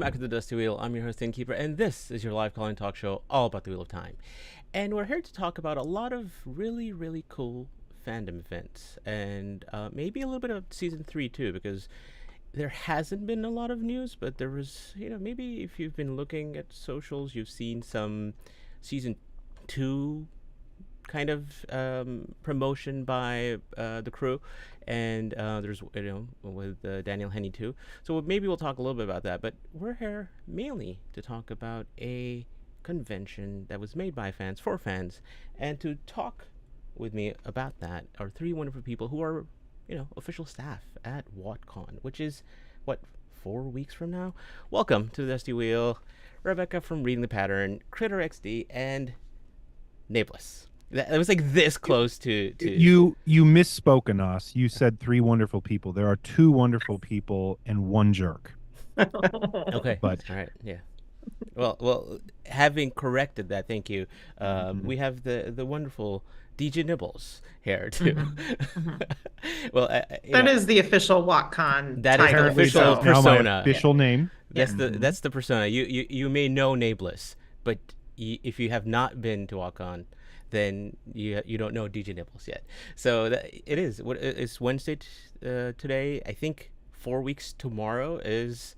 back to the Dusty Wheel. I'm your host, Innkeeper, and this is your live calling talk show all about the Wheel of Time. And we're here to talk about a lot of really, really cool fandom events, and maybe a little bit of Season 3 too, because there hasn't been a lot of news, but there was, maybe if you've been looking at socials, you've seen some Season 2 kind of promotion by the crew, and there's with Daniel Henney too. So maybe we'll talk a little bit about that. But we're here mainly to talk about a convention that was made by fans for fans, and to talk with me about that are three wonderful people who are official staff at WatCon, which is 4 weeks from now. Welcome to the Dusty Wheel, Rebecca from Reading the Pattern, Kritter XD, and Nae'blis. That was like this close to You misspoke on us. You said three wonderful people. There are two wonderful people and one jerk. Okay. But all right, yeah. Well, having corrected that, thank you. We have the wonderful DJ Nibbles here too. Well, that is the official WatCon. That is her official persona. My official name. That's the persona. You may know Nae'blis, but if you have not been to WatCon, then you don't know DJ Nibbles yet. So it is. It's Wednesday today. I think 4 weeks tomorrow is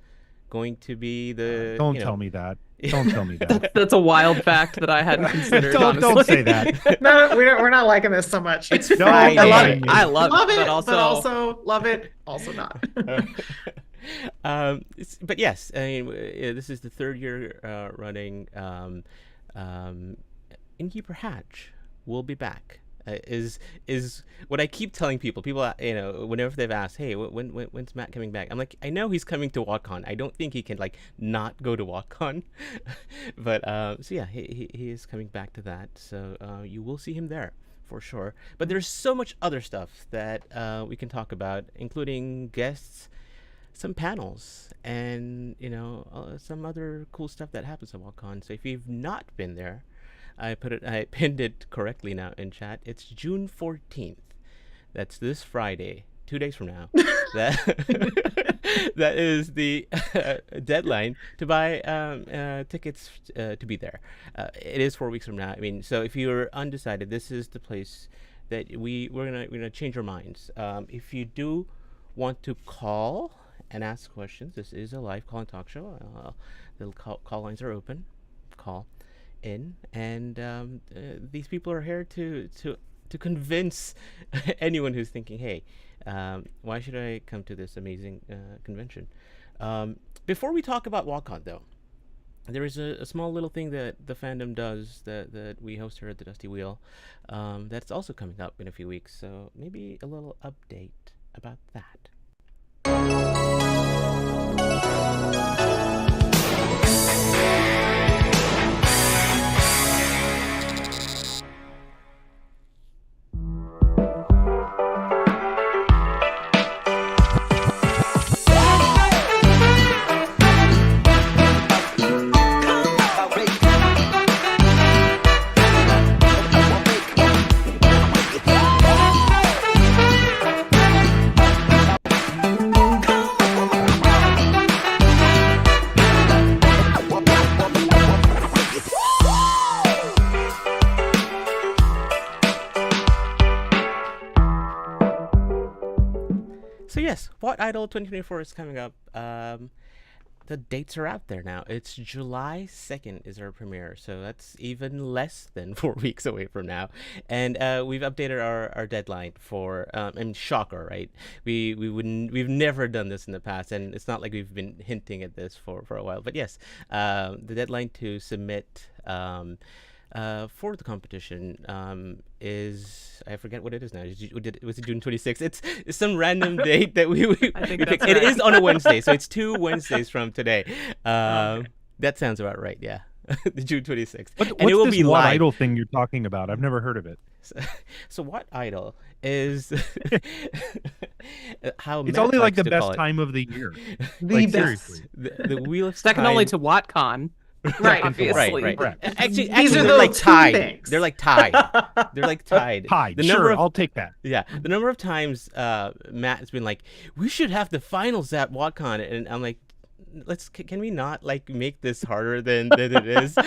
going to be the. Don't tell me that. Don't tell me that. That's a wild fact that I hadn't considered. Don't say that. No, we're not liking this so much. It's Friday. I love it, but also love it, also not. But yes, I mean, this is the third year running. Innkeeper Hatch will be back. Is what I keep telling people. People, whenever they've asked, "Hey, when's Matt coming back?" I'm like, I know he's coming to WatCon. I don't think he can not go to WatCon. But so yeah, he is coming back to that. So you will see him there for sure. But there's so much other stuff that we can talk about, including guests, some panels, and some other cool stuff that happens at WatCon. So if you've not been there, I pinned it correctly now in chat. It's June 14th. That's this Friday, 2 days from now. That is the deadline to buy tickets to be there. It is 4 weeks from now. I mean, so if you're undecided, this is the place that we're gonna change our minds. If you do want to call and ask questions, this is a live call and talk show. The call lines are open. Call in, and these people are here to convince anyone who's thinking, hey, why should I come to this amazing convention? Before we talk about WatCon, though, there is a small little thing that the fandom does that we host here at the Dusty Wheel that's also coming up in a few weeks, so maybe a little update about that. So yes, Wat Idol 2024 is coming up. The dates are out there now. It's July 2nd is our premiere, so that's even less than 4 weeks away from now. And we've updated our deadline for. And shocker, right? We've never done this in the past, and it's not like we've been hinting at this for a while. But yes, the deadline to submit. For the competition is, I forget what it is now. Was it June 26th? It's some random date that we I think picked. that's right. It is on a Wednesday, so it's 2 Wednesdays from today. That sounds about right. Yeah, the June 26th. What's And it will this be Wat live. Idol thing you're talking about? I've never heard of it. So Wat Idol is how It's Matt only like likes the to best call it. time of the year. The Like, best. seriously. The Wheel of Second Time. only to WatCon. Right. Obviously. Right. Correct. Actually, These are they're the like two tied. things. They're like tied. They're like tied. Pie. The Sure, number of I'll take that. Yeah, the number of times Matt has been like, we should have the finals at WatCon, and I'm like, can we not like make this harder than it is?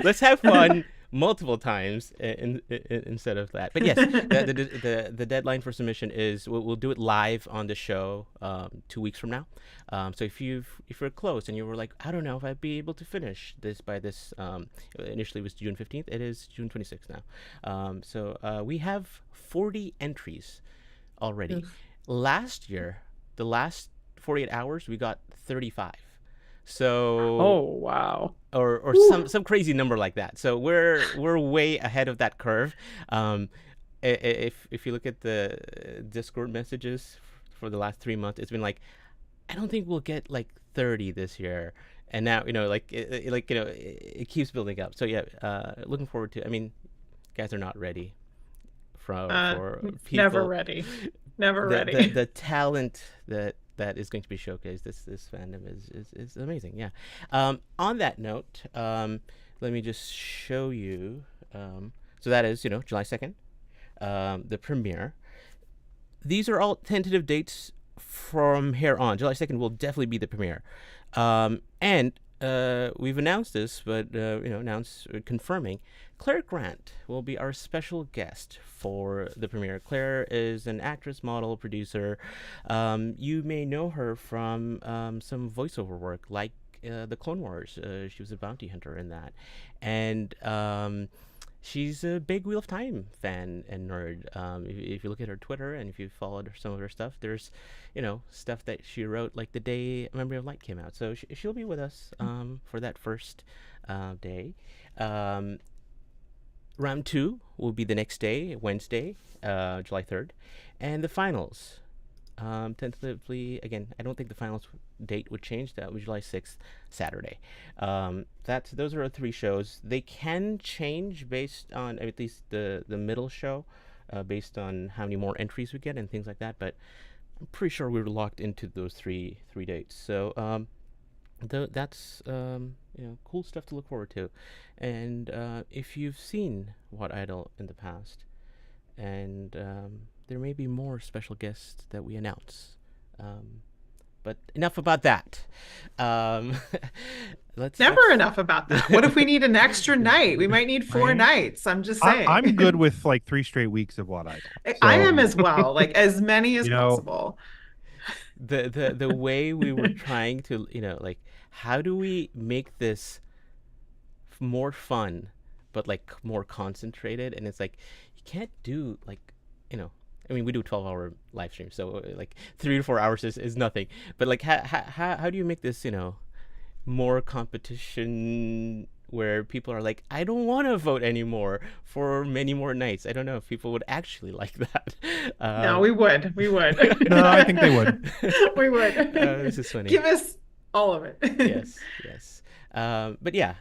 Let's have fun multiple times instead of that. But yes, the deadline for submission is we'll do it live on the show 2 weeks from now. So if you're close and you were like, I don't know if I'd be able to finish this by this, initially it was June 15th. It is June 26th now. So we have 40 entries already. Last year, the last 48 hours, we got 35. So Oh wow. or some crazy number like that. So we're way ahead of that curve. If you look at the Discord messages for the last 3 months, it's been like, I don't think we'll get like 30 this year. And now, it keeps building up. So yeah, looking forward to. I mean, guys are not ready for people. Never ready. Never ready. The talent that is going to be showcased. This fandom is amazing. Yeah. On that note, let me just show you. So that is July 2nd, the premiere. These are all tentative dates from here on. July 2nd will definitely be the premiere, and we've announced this, but confirming. Claire Grant will be our special guest for the premiere. Claire is an actress, model, producer. You may know her from some voiceover work, like the Clone Wars. She was a bounty hunter in that, and she's a big Wheel of Time fan and nerd. If you look at her Twitter and if you followed some of her stuff, there's stuff that she wrote like the day Memory of Light came out. So she'll be with us for that first day. Round 2 will be the next day, Wednesday, July 3rd. And the finals, tentatively, again, I don't think the finals date would change. That was July 6th, Saturday. Those are our 3 shows. They can change based on, at least the middle show, based on how many more entries we get and things like that. But I'm pretty sure we were locked into those three dates. So that's cool stuff to look forward to. And if you've seen Wat Idol in the past, and there may be more special guests that we announce, but enough about that. Never enough about that. What if we need an extra night? We might need 4 nights. I'm just saying. I'm good with like 3 straight weeks of Wat Idol. I am as well. Like as many as possible. The way we were trying to how do we make this more fun but like more concentrated? And it's like you can't do I mean, we do 12-hour live streams, so like 3 to 4 hours is nothing. But like how do you make this more competition where people are like, I don't want to vote anymore for many more nights? I don't know if people would actually like that. No, we would. No, I think they would. We would. This is funny. Give us all of it. Yes. But yeah,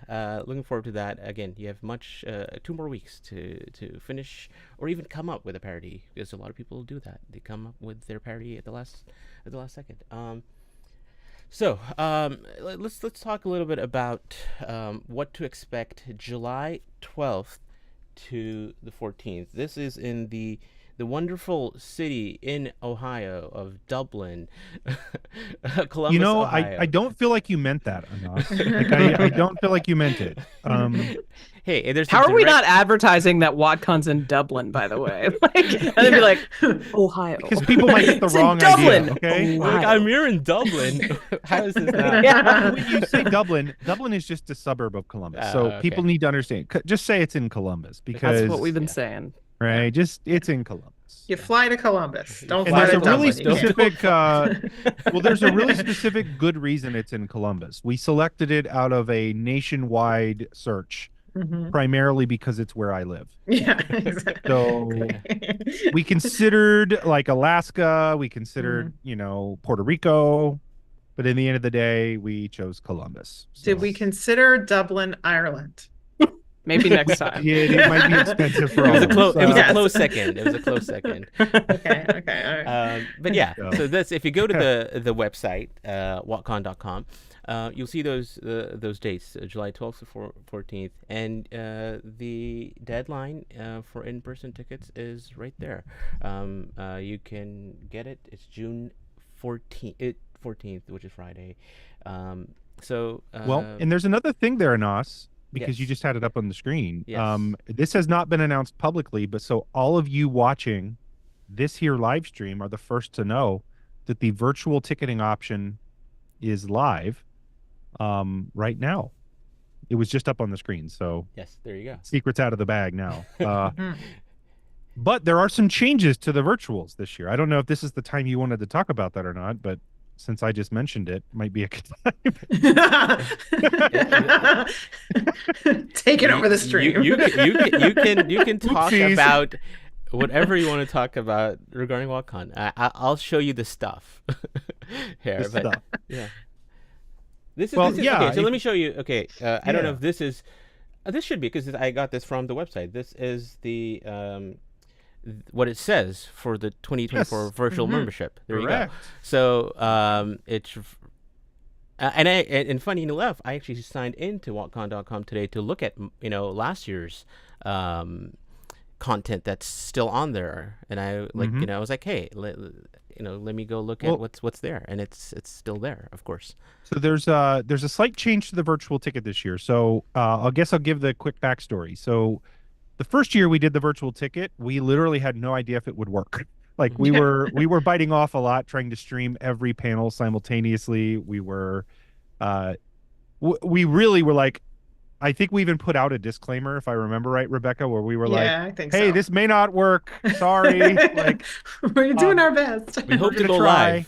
looking forward to that. Again, you have 2 more weeks to finish or even come up with a parody, because a lot of people do that. They come up with their parody at the last second. So let's talk a little bit about what to expect July 12th to the 14th. This is in the wonderful city in Ohio of Dublin, Columbus, Ohio. I don't feel like you meant that, Anas. Like, I don't feel like you meant it. Hey, there's How are we not advertising that WatCon's in Dublin, by the way? And then be like, Ohio. Because people might get the It's wrong in Dublin. idea. Okay. like, I'm here in Dublin. How is this not? Yeah. When you say Dublin is just a suburb of Columbus. So okay. people need to understand. Just say it's in Columbus, because That's what we've been saying. right. Just it's in Columbus. You fly to Columbus. Don't And fly there's to a Dublin. really You can't. specific there's a really specific good reason it's in Columbus. We selected it out of a nationwide search, primarily because it's where I live. Yeah, exactly. So we considered like Alaska, we considered Puerto Rico, but in the end of the day we chose Columbus. So. Did we consider Dublin, Ireland? Maybe next time. Yeah, it might be expensive for It all was a of us. close. It was Yes. a close second. It was a close second. Okay, all right. But yeah, So- so that's if you go to the website WatCon.com, you'll see those dates, July 12th to 14th, and the deadline for in-person tickets is right there. You can get it. It's June 14th. 14th, which is Friday. So well, and there's another thing there, Anas, because you yes, just had it up on the screen. yes. This has not been announced publicly, but so all of you watching this here live stream are the first to know that the virtual ticketing option is live right now. It was just up on the screen, so Yes, there you go. secret's out of the bag now. Mhm. But there are some changes to the virtuals this year. I don't know if this is the time you wanted to talk about that or not, but since I just mentioned it, might be a good time. Taking over the stream. You can talk Oopsies. about whatever you want to talk about regarding WoTCon. I'll show you the stuff here, This but stuff. yeah. This is, Well, this is yeah, okay. So let me show you. Okay, I don't know Yeah. if this is. This should be because I got this from the website. This is the what it says for the 2024 Yes. virtual Mhm. membership. There Correct. you go. So it's and funny enough, I actually signed into WatCon.com today to look at last year's content that's still on there, and I Mhm. I was like, hey, let me go look Well- at what's there, and it's still there, of course. So there's a slight change to the virtual ticket this year. So I guess I'll give the quick backstory. So the first year we did the virtual ticket, we literally had no idea if it would work. Like we were biting off a lot, trying to stream every panel simultaneously. We were, we really were like, I think we even put out a disclaimer, if I remember right, Rebecca, where we were Yeah, I think "Hey, so. this may not work. Sorry." Like We're doing our best. We hope to gonna go try.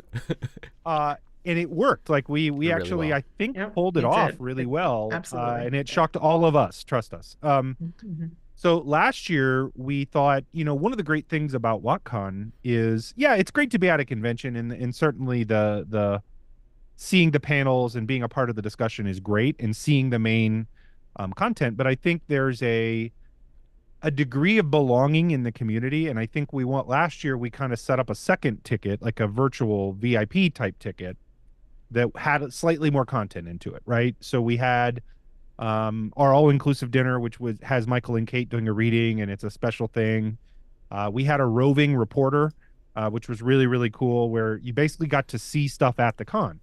live. and it worked. Like we Really actually, well. I think, Yep, pulled it we off did. really It- well. absolutely. And it shocked all of us. Trust us. Mhm. So last year we thought, one of the great things about WatCon is, yeah, it's great to be at a convention, and certainly the seeing the panels and being a part of the discussion is great, and seeing the main content. But I think there's a degree of belonging in the community, and I think last year we kind of set up a second ticket, like a virtual VIP type ticket that had slightly more content into it, right? So we had our all-inclusive dinner, which has Michael and Kate doing a reading, and it's a special thing. We had a roving reporter, which was really, really cool, where you basically got to see stuff at the con.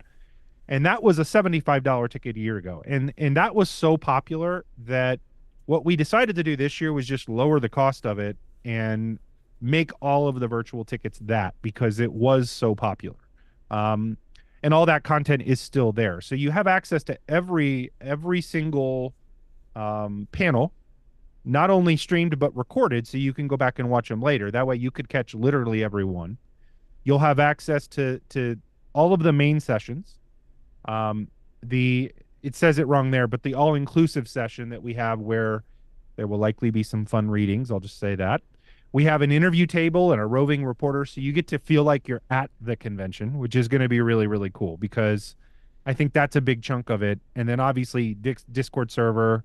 And that was a $75 ticket a year ago. And that was so popular that what we decided to do this year was just lower the cost of it and make all of the virtual tickets that, because it was so popular. And all that content is still there. So you have access to every single panel, not only streamed but recorded, so you can go back and watch them later. That way you could catch literally every one. You'll have access to all of the main sessions. It says it wrong there, but the all-inclusive session that we have, where there will likely be some fun readings, I'll just say that. We have an interview table and a roving reporter, so you get to feel like you're at the convention, which is going to be really, really cool, because I think that's a big chunk of it. And then obviously Discord server,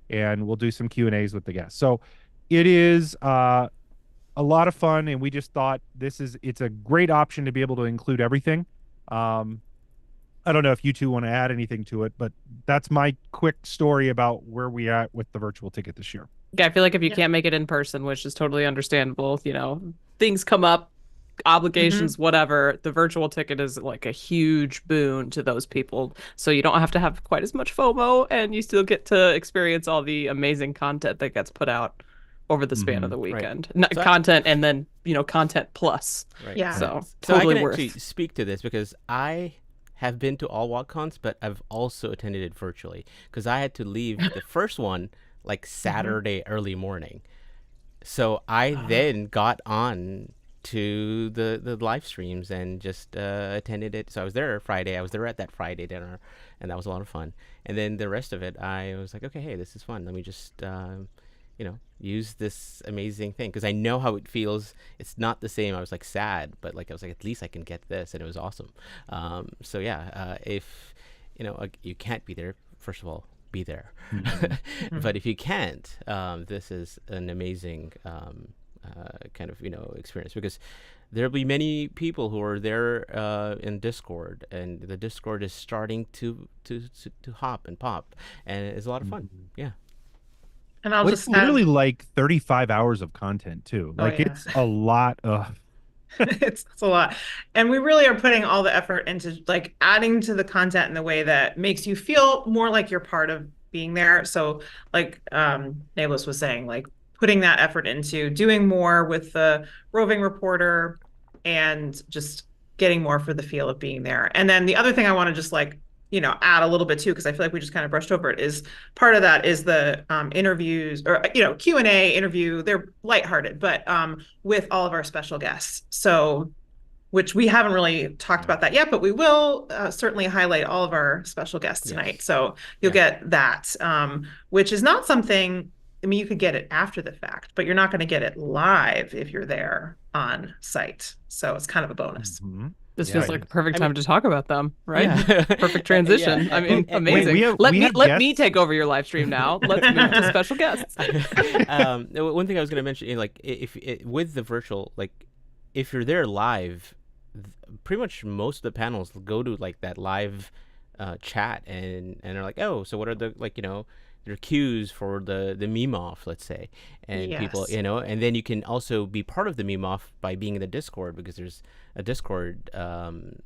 and we'll do some Q&As with the guests. So it is a lot of fun, and we just thought it's a great option to be able to include everything. I don't know if you two want to add anything to it, but that's my quick story about where we at with the virtual ticket this year. Yeah, I feel like if you Yeah. can't make it in person, which is totally understandable, things come up, obligations, whatever, the virtual ticket is like a huge boon to those people. So you don't have to have quite as much FOMO, and you still get to experience all the amazing content that gets put out over the span of the Right. weekend. Not So content, and then, content plus. Right. Yeah. So So totally I can worth. actually speak to this because I have been to all WatCons, but I've also attended it virtually because I had to leave the first one like Saturday early morning. So I then got on to the live streams and just attended it. So I was there Friday. I was there at that Friday dinner, and that was a lot of fun. And then the rest of it, I was like, okay, hey, this is fun. Let me just use this amazing thing because I know how it feels. It's not the same. I was like sad, but like I was like, at least I can get this, and it was awesome. So yeah, if you can't be there, first of all, be there. But if you can't, this is an amazing kind of experience, because there'll be many people who are there in Discord, and the Discord is starting to hop and pop, and it's a lot of fun. Yeah. And I'll Well, just it's literally like 35 hours of content too. Oh, Like yeah. it's a lot of It's a lot. And we really are putting all the effort into like adding to the content in the way that makes you feel more like you're part of being there. So like Nae'blis was saying, like putting that effort into doing more with the roving reporter and just getting more for the feel of being there. And then the other thing I want to just like, add a little bit too, because I feel like we just kind of brushed over it, is part of that is the interviews or, Q&A interview. They're lighthearted, but with all of our special guests. So, which we haven't really talked about that yet, but we will certainly highlight all of our special guests tonight. Yes. So you'll get that, which is not something, I mean, you could get it after the fact, but you're not going to get it live if you're there on site. So it's kind of a bonus. Mhm. This Yeah, feels it like the is. perfect I time mean- to talk about them, right? Yeah. Perfect transition. Yeah. I mean, And- amazing. we have let me guests. take over your live stream now. Let's move to special guests. One thing I was going to mention, like, if with the virtual, like, if you're there live, pretty much most of the panels go to like that live chat and are like, oh, so what are the their cues for the meme off, let's say, and people, Yes. and then you can also be part of the meme off by being in the Discord, because there's a Discord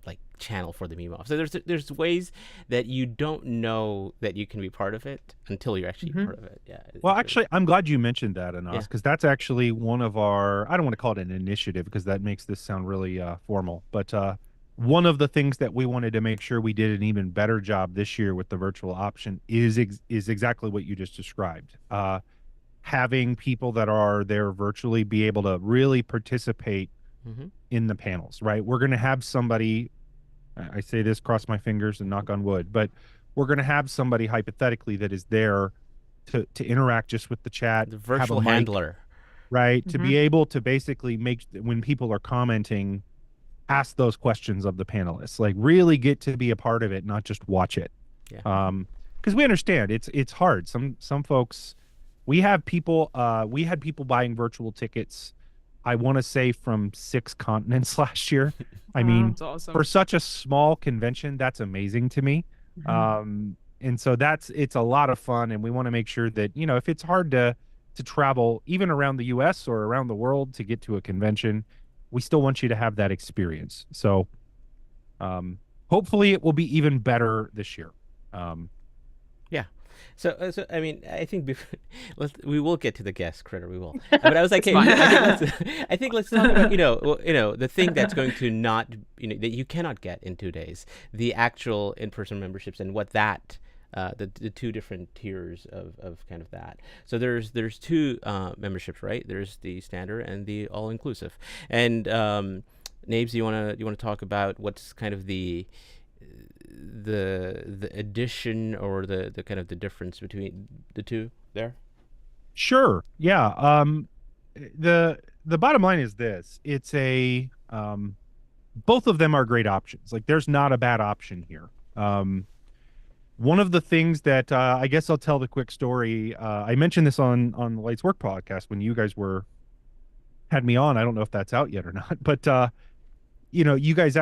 like channel for the meme off. So there's ways that you don't know that you can be part of it until you're actually part of it. Yeah. Well, it's actually, I'm glad you mentioned that, Anas, Yeah. because that's actually one of our, I don't want to call it an initiative because that makes this sound really formal, but one of the things that we wanted to make sure we did an even better job this year with the virtual option is exactly what you just described. Having people that are there virtually be able to really participate Mhm. in the panels, right? We're going to have somebody, I say this, cross my fingers and knock on wood, but we're going to have somebody hypothetically that is there to interact just with the chat, The have a virtual mic, handler. right? To be able to basically make, when people are commenting, ask those questions of the panelists, like really get to be a part of it, not just watch it. Yeah. Because we understand it's hard. Some folks, we had people buying virtual tickets, I want to say from 6 continents last year. I mean, That's awesome. for such a small convention, that's amazing to me. And so it's a lot of fun, and we want to make sure that, if it's hard to travel even around the US or around the world to get to a convention, we still want you to have that experience. So hopefully it will be even better this year. Yeah. So I mean, I think we will get to the guest, Kritter. We will. But I was like, hey, fine. I think let's talk about the thing that's going to not that you cannot get in 2 days, the actual in-person memberships, and what that the two different tiers of kind of that. So there's 2 memberships, right? There's the standard and the all-inclusive. And Nabes, you wanna talk about what's kind of the addition or the kind of the difference between the two there? Sure. Yeah. The bottom line is this. It's a both of them are great options. Like there's not a bad option here. One of the things that I guess I'll tell the quick story. I mentioned this on the Lights Work podcast when you guys had me on. I don't know if that's out yet or not, but you guys,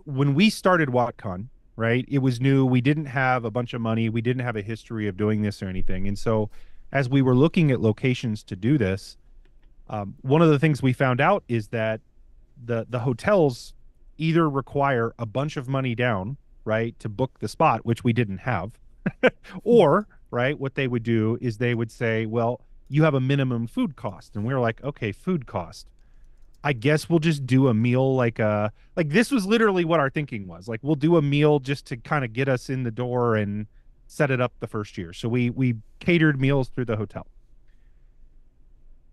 when we started WatCon, right? It was new. We didn't have a bunch of money. We didn't have a history of doing this or anything. And so as we were looking at locations to do this, one of the things we found out is that the hotels either require a bunch of money down, right, to book the spot, which we didn't have, or, right, what they would do is they would say, well, you have a minimum food cost. And we were like, okay, food cost. I guess we'll just do a meal like this was literally what our thinking was. Like we'll do a meal just to kind of get us in the door and set it up the first year. So we catered meals through the hotel.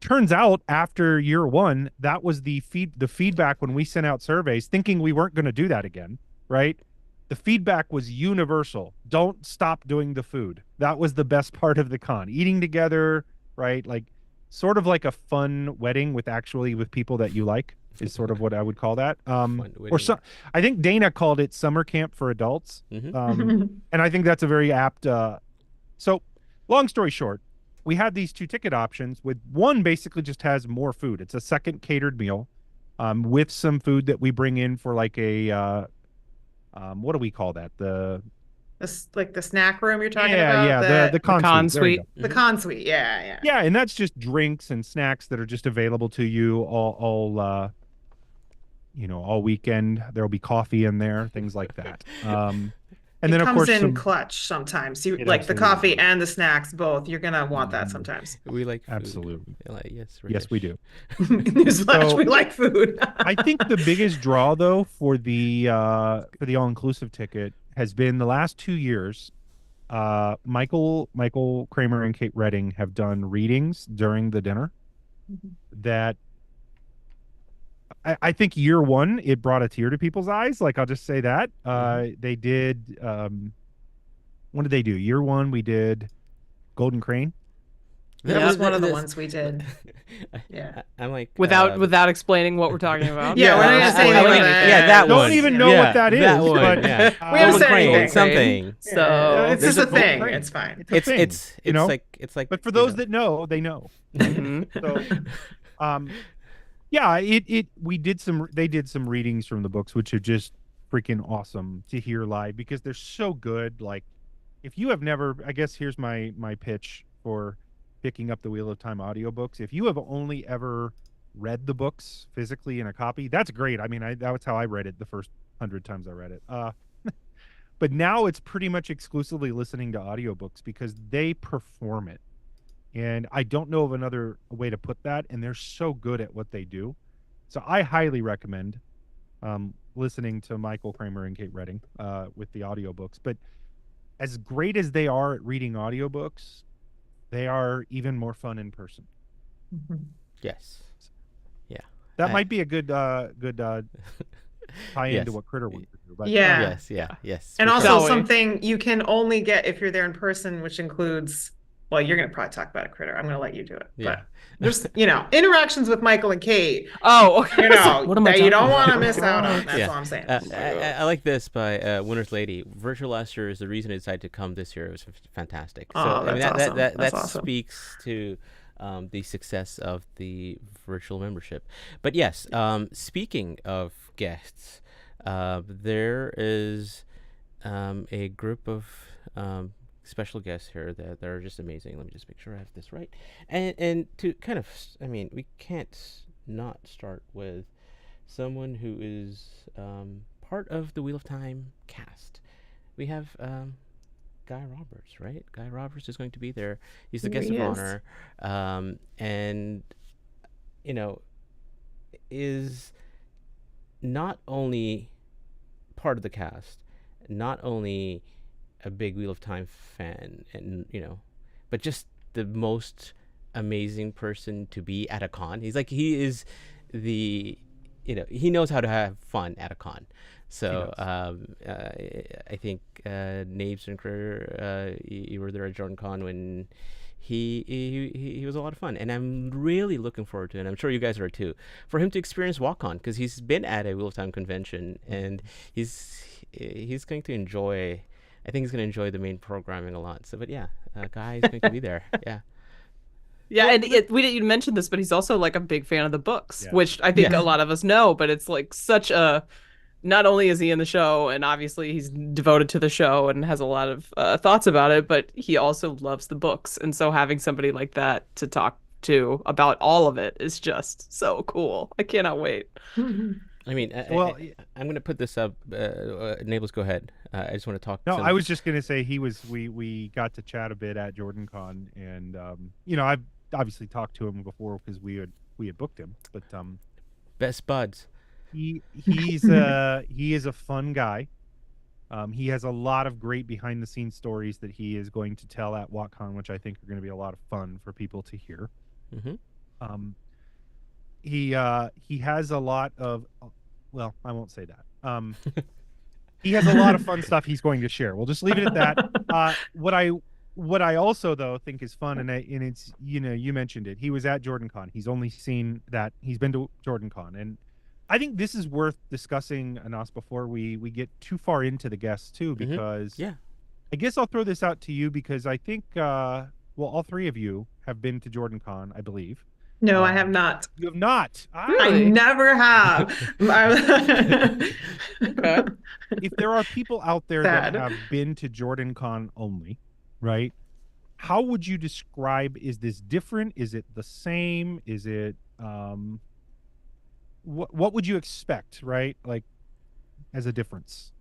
Turns out after year 1, that was the feedback when we sent out surveys thinking we weren't going to do that again, right? The feedback was universal. Don't stop doing the food. That was the best part of the con. Eating together, right? Like sort of like a fun wedding with people that you like is sort of what I would call that. Or so, I think Dana called it summer camp for adults. And I think that's a very apt. So long story short, we had these 2 ticket options with one basically just has more food. It's a second catered meal with some food that we bring in for like a, what do we call that? Like the snack room you're talking about? Yeah, the con suite. The con suite, yeah. Yeah, and that's just drinks and snacks that are just available to you all all weekend. There'll be coffee in there, things like that. And It then of comes course in some, clutch sometimes. You It like the absolutely coffee does. and the snacks both. You're gonna want that Mhm. sometimes. We like food. Absolutely. Like, yes, Yes, we Ritesh. do. Newsflash, So- we like food. I think the biggest draw though for the all-inclusive ticket has been the last 2 years. Michael Kramer and Kate Redding have done readings during the dinner that I think year one it brought a tear to people's eyes. Like I'll just say that. They did what did they do? Year one we did Golden Crane. That Yeah. was one of the this- ones we did. Yeah. I'm like Without explaining what we're talking about. Yeah, we're not gonna say I anything like- about that. yeah, that Don't one. even know Yeah, what that is, That one, but, yeah. We haven't Golden said Crane, anything. something. So It's There's just a a thing. Golden It's fine. It's a thing, It's like. But for you those know. that know, they know. Mhm. So, yeah, we did they did some readings from the books, which are just freaking awesome to hear live because they're so good. Like, if you have never, I guess here's my pitch for picking up the Wheel of Time audiobooks. If you have only ever read the books physically in a copy, that's great. I mean, that was how I read it the first 100 times I read it. But now it's pretty much exclusively listening to audiobooks because they perform it. And I don't know of another way to put that. And they're so good at what they do. So I highly recommend listening to Michael Kramer and Kate Redding with the audiobooks. But as great as they are at reading audiobooks, they are even more fun in person. Yes. Yeah. That I- might be a good tie Yes. into what Critter wants to do. But, Yeah. Yes. And for also sure. Zoe. something you can only get if you're there in person, which includes, well, you're going to probably talk about it, Critter. I'm going to let you do it. Yeah. But there's, interactions with Michael and Kate, Oh, okay. what am I that you talking don't want to about? miss out on. That's Yeah. all I'm saying. I like this by Winner's Lady. Virtual last year is the reason I decided to come this year. It was fantastic. Oh, So I mean, that's awesome. that That's awesome. speaks to the success of the virtual membership. But yes, speaking of guests, there is a group of special guests here that are just amazing. Let me just make sure I have this right. And to kind of, I mean, we can't not start with someone who is part of the Wheel of Time cast. We have Guy Roberts, right? Guy Roberts is going to be there. He's the Here guest he of is. honor, and is not only part of the cast, not only a big Wheel of Time fan, and but just the most amazing person to be at a con. He is the he knows how to have fun at a con. So I think Nae'blis and Kritter, you were there at JordanCon when he was a lot of fun, and I'm really looking forward to it. And I'm sure you guys are too, for him to experience WatCon, because he's been at a Wheel of Time convention, and he's going to enjoy. I think he's going to enjoy the main programming a lot. So, but yeah, Guy is going to be there. Yeah. Yeah, and we didn't even mention this, but he's also like a big fan of the books, Yeah. which I think Yeah. a lot of us know. But it's like such a, not only is he in the show, and obviously he's devoted to the show and has a lot of thoughts about it, but he also loves the books, and so having somebody like that to talk to about all of it is just so cool. I cannot wait. I mean, Well, I'm going to put this up. Nae'blis, go ahead. I just want to talk. No, some- I was just gonna say we got to chat a bit at JordanCon, and I've obviously talked to him before because we had booked him, but best buds. he is a fun guy. He has a lot of great behind the scenes stories that he is going to tell at WatCon, which I think are going to be a lot of fun for people to hear. Mm-hmm. He has a lot of, well, I won't say that. He has a lot of fun stuff he's going to share. We'll just leave it at that. What I also though think is fun, and it's you mentioned it. He was at JordanCon. He's only seen that. He's been to JordanCon, and I think this is worth discussing, Anas, before we get too far into the guests too, because Yeah. I guess I'll throw this out to you because I think all three of you have been to JordanCon, I believe. No, I have not. You have not. I Really? never have. Okay. If there are people out there Sad. that have been to JordanCon only, right? How would you describe? Is this different? Is it the same? Is it what would you expect, right? Like as a difference.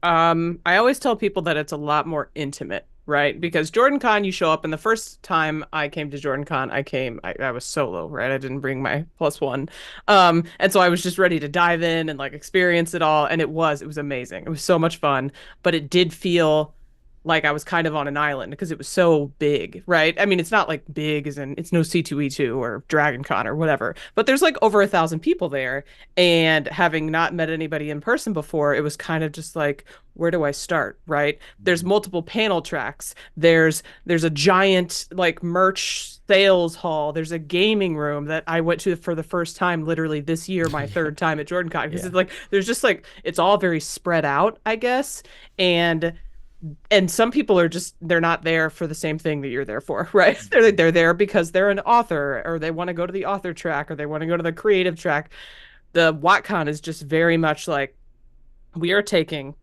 I always tell people that it's a lot more intimate, right? Because JordanCon, you show up, and the first time I came to JordanCon, I was solo, right? I didn't bring my +1. And so I was just ready to dive in and like experience it all. And it was amazing. It was so much fun, but it did feel like I was kind of on an island because it was so big, right? I mean, it's not like big as in it's no C2E2 or DragonCon or whatever, but there's like over 1,000 people there. And having not met anybody in person before, it was kind of just like, where do I start, right? There's multiple panel tracks. There's a giant like merch sales hall. There's a gaming room that I went to for the first time literally this year, my third time at JordanCon, because it's like there's just like it's all very spread out, I guess. And some people are just they're not there for the same thing that you're there for, right? They're there because they're an author, or they want to go to the author track, or they want to go to the creative track. The WatCon is just very much like we are taking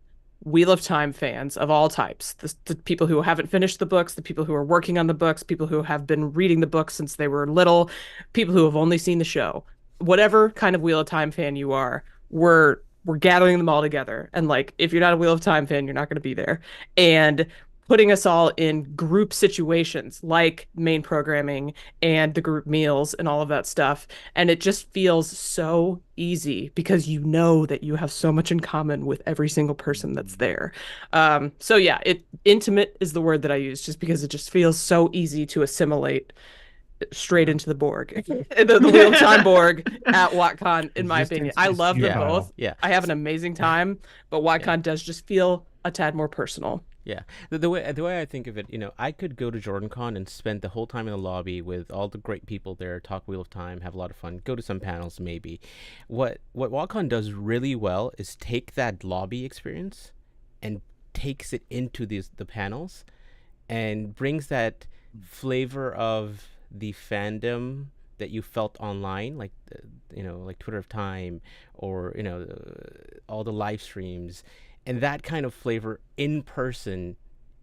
Wheel of Time fans of all types, the people who haven't finished the books, the people who are working on the books, people who have been reading the books since they were little, people who have only seen the show, whatever kind of Wheel of Time fan you are, we're gathering them all together. And like, if you're not a Wheel of Time fan, you're not going to be there. And putting us all in group situations like main programming and the group meals and all of that stuff. And it just feels so easy because you know that you have so much in common with every single person that's there. So yeah, intimate is the word that I use, just because it just feels so easy to assimilate straight into the Borg, the Wheel of Time Borg at WatCon, in my opinion. I love them both. Yeah. I have an amazing time, but WatCon does just feel a tad more personal. Yeah, the way I think of it, I could go to JordanCon and spend the whole time in the lobby with all the great people there, talk Wheel of Time, have a lot of fun, go to some panels maybe. What WatCon does really well is take that lobby experience and takes it into the panels and brings that flavor of the fandom that you felt online, like like Twitter of Time, or all the live streams, and that kind of flavor in person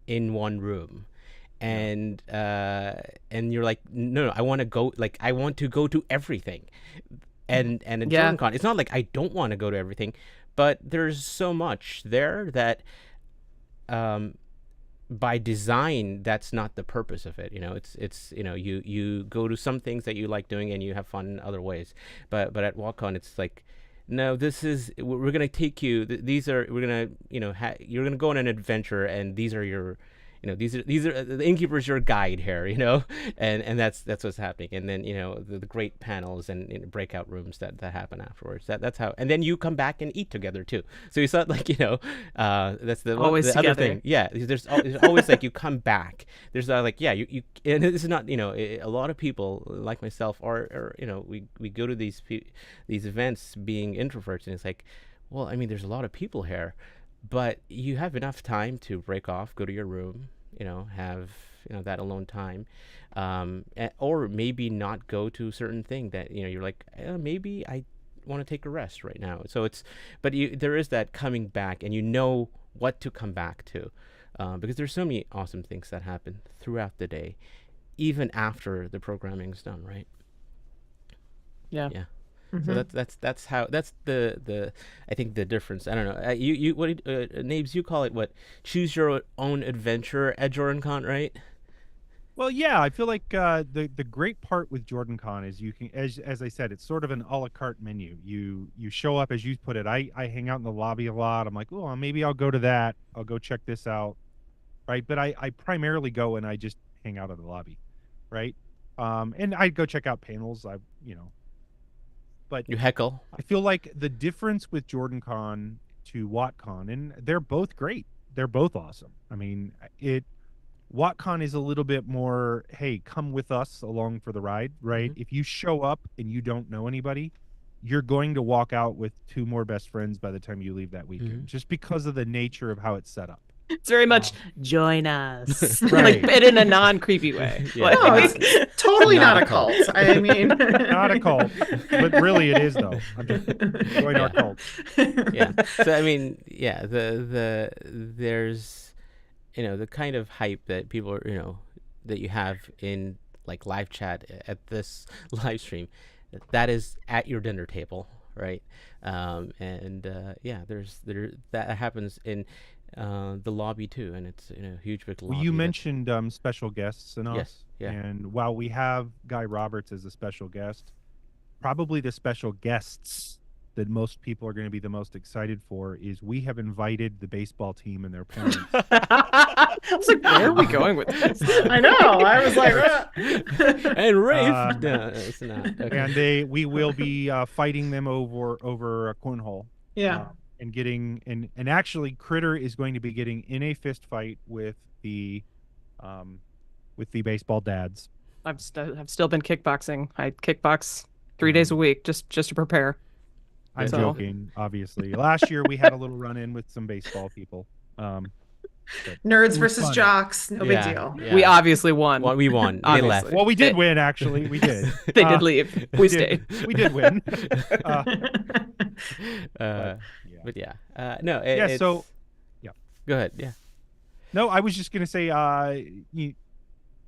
in one room. And you're like, no, I want to go, like I want to go to everything. And at JordanCon, it's not like I don't want to go to everything, but there's so much there that by design, that's not the purpose of it. It's you go to some things that you like doing and you have fun in other ways. But at WatCon, it's like, no, we're gonna take you. We're gonna you're gonna go on an adventure, and these are your these are the Innkeeper's your guide here, and that's what's happening. And then the great panels and breakout rooms that happen afterwards. That's how. And then you come back and eat together too. So it's not like that's the other thing. Yeah, there's always like you come back. There's like you and this is not a lot of people like myself are we go to these events being introverts, and it's like, well, I mean, there's a lot of people here, but you have enough time to break off, go to your room, have that alone time, or maybe not go to a certain thing that you're like, maybe I want to take a rest right now. So there is that coming back, and what to come back to, because there's so many awesome things that happen throughout the day, even after the programming is done, right? Yeah. Mm-hmm. So that's the I think the difference. I don't know. You what Nae'blis, you call it what? Choose your own adventure at JordanCon, right? Well, yeah, I feel like the great part with JordanCon is you can, as I said, it's sort of an a la carte menu. You show up, as you put it. I hang out in the lobby a lot. I'm like, oh, maybe I'll go to that. I'll go check this out, right? But I primarily go and I just hang out in the lobby, right? And I go check out panels. But you heckle. I feel like the difference with JordanCon to WatCon, and they're both great. They're both awesome. I mean, WatCon is a little bit more, hey, come with us along for the ride, right? Mm-hmm. If you show up and you don't know anybody, you're going to walk out with 2 more best friends by the time you leave that weekend, just because of the nature of how it's set up. It's very much join us, Right. but in a non-creepy way. Yeah. No, it's totally not a cult. I mean, Not a cult, but really it is though. Join our cult. Yeah. So I mean, yeah, there's the kind of hype that people are that you have in like live chat at this live stream. that is at your dinner table, right? Yeah, that happens in the lobby too, and it's a huge big lobby. Well, you mentioned special guests and us. Yes, yeah. And while we have Guy Roberts as a special guest, probably the special guests that most people are going to be the most excited for is we have invited the baseball team and their parents. I was like, where are we going with this? I know. I was like, And Rafe, no, it's not. Okay. And we will be fighting them over a cornhole. yeah. And getting and actually Kritter is going to be getting in a fist fight with the baseball dads. I've still been kickboxing. I kickbox 3 days a week just to prepare. I'm So- joking, obviously. Last year we had a little run-in with some baseball people. But Nerds it was versus fun. jocks. No Yeah, big deal. yeah. We obviously won. Well, we won. They Obviously. left. Well, we did win, actually. We did. They did leave. We stayed. We did win. But yeah, no. Yeah, so Go ahead. Yeah. no, I was just gonna say,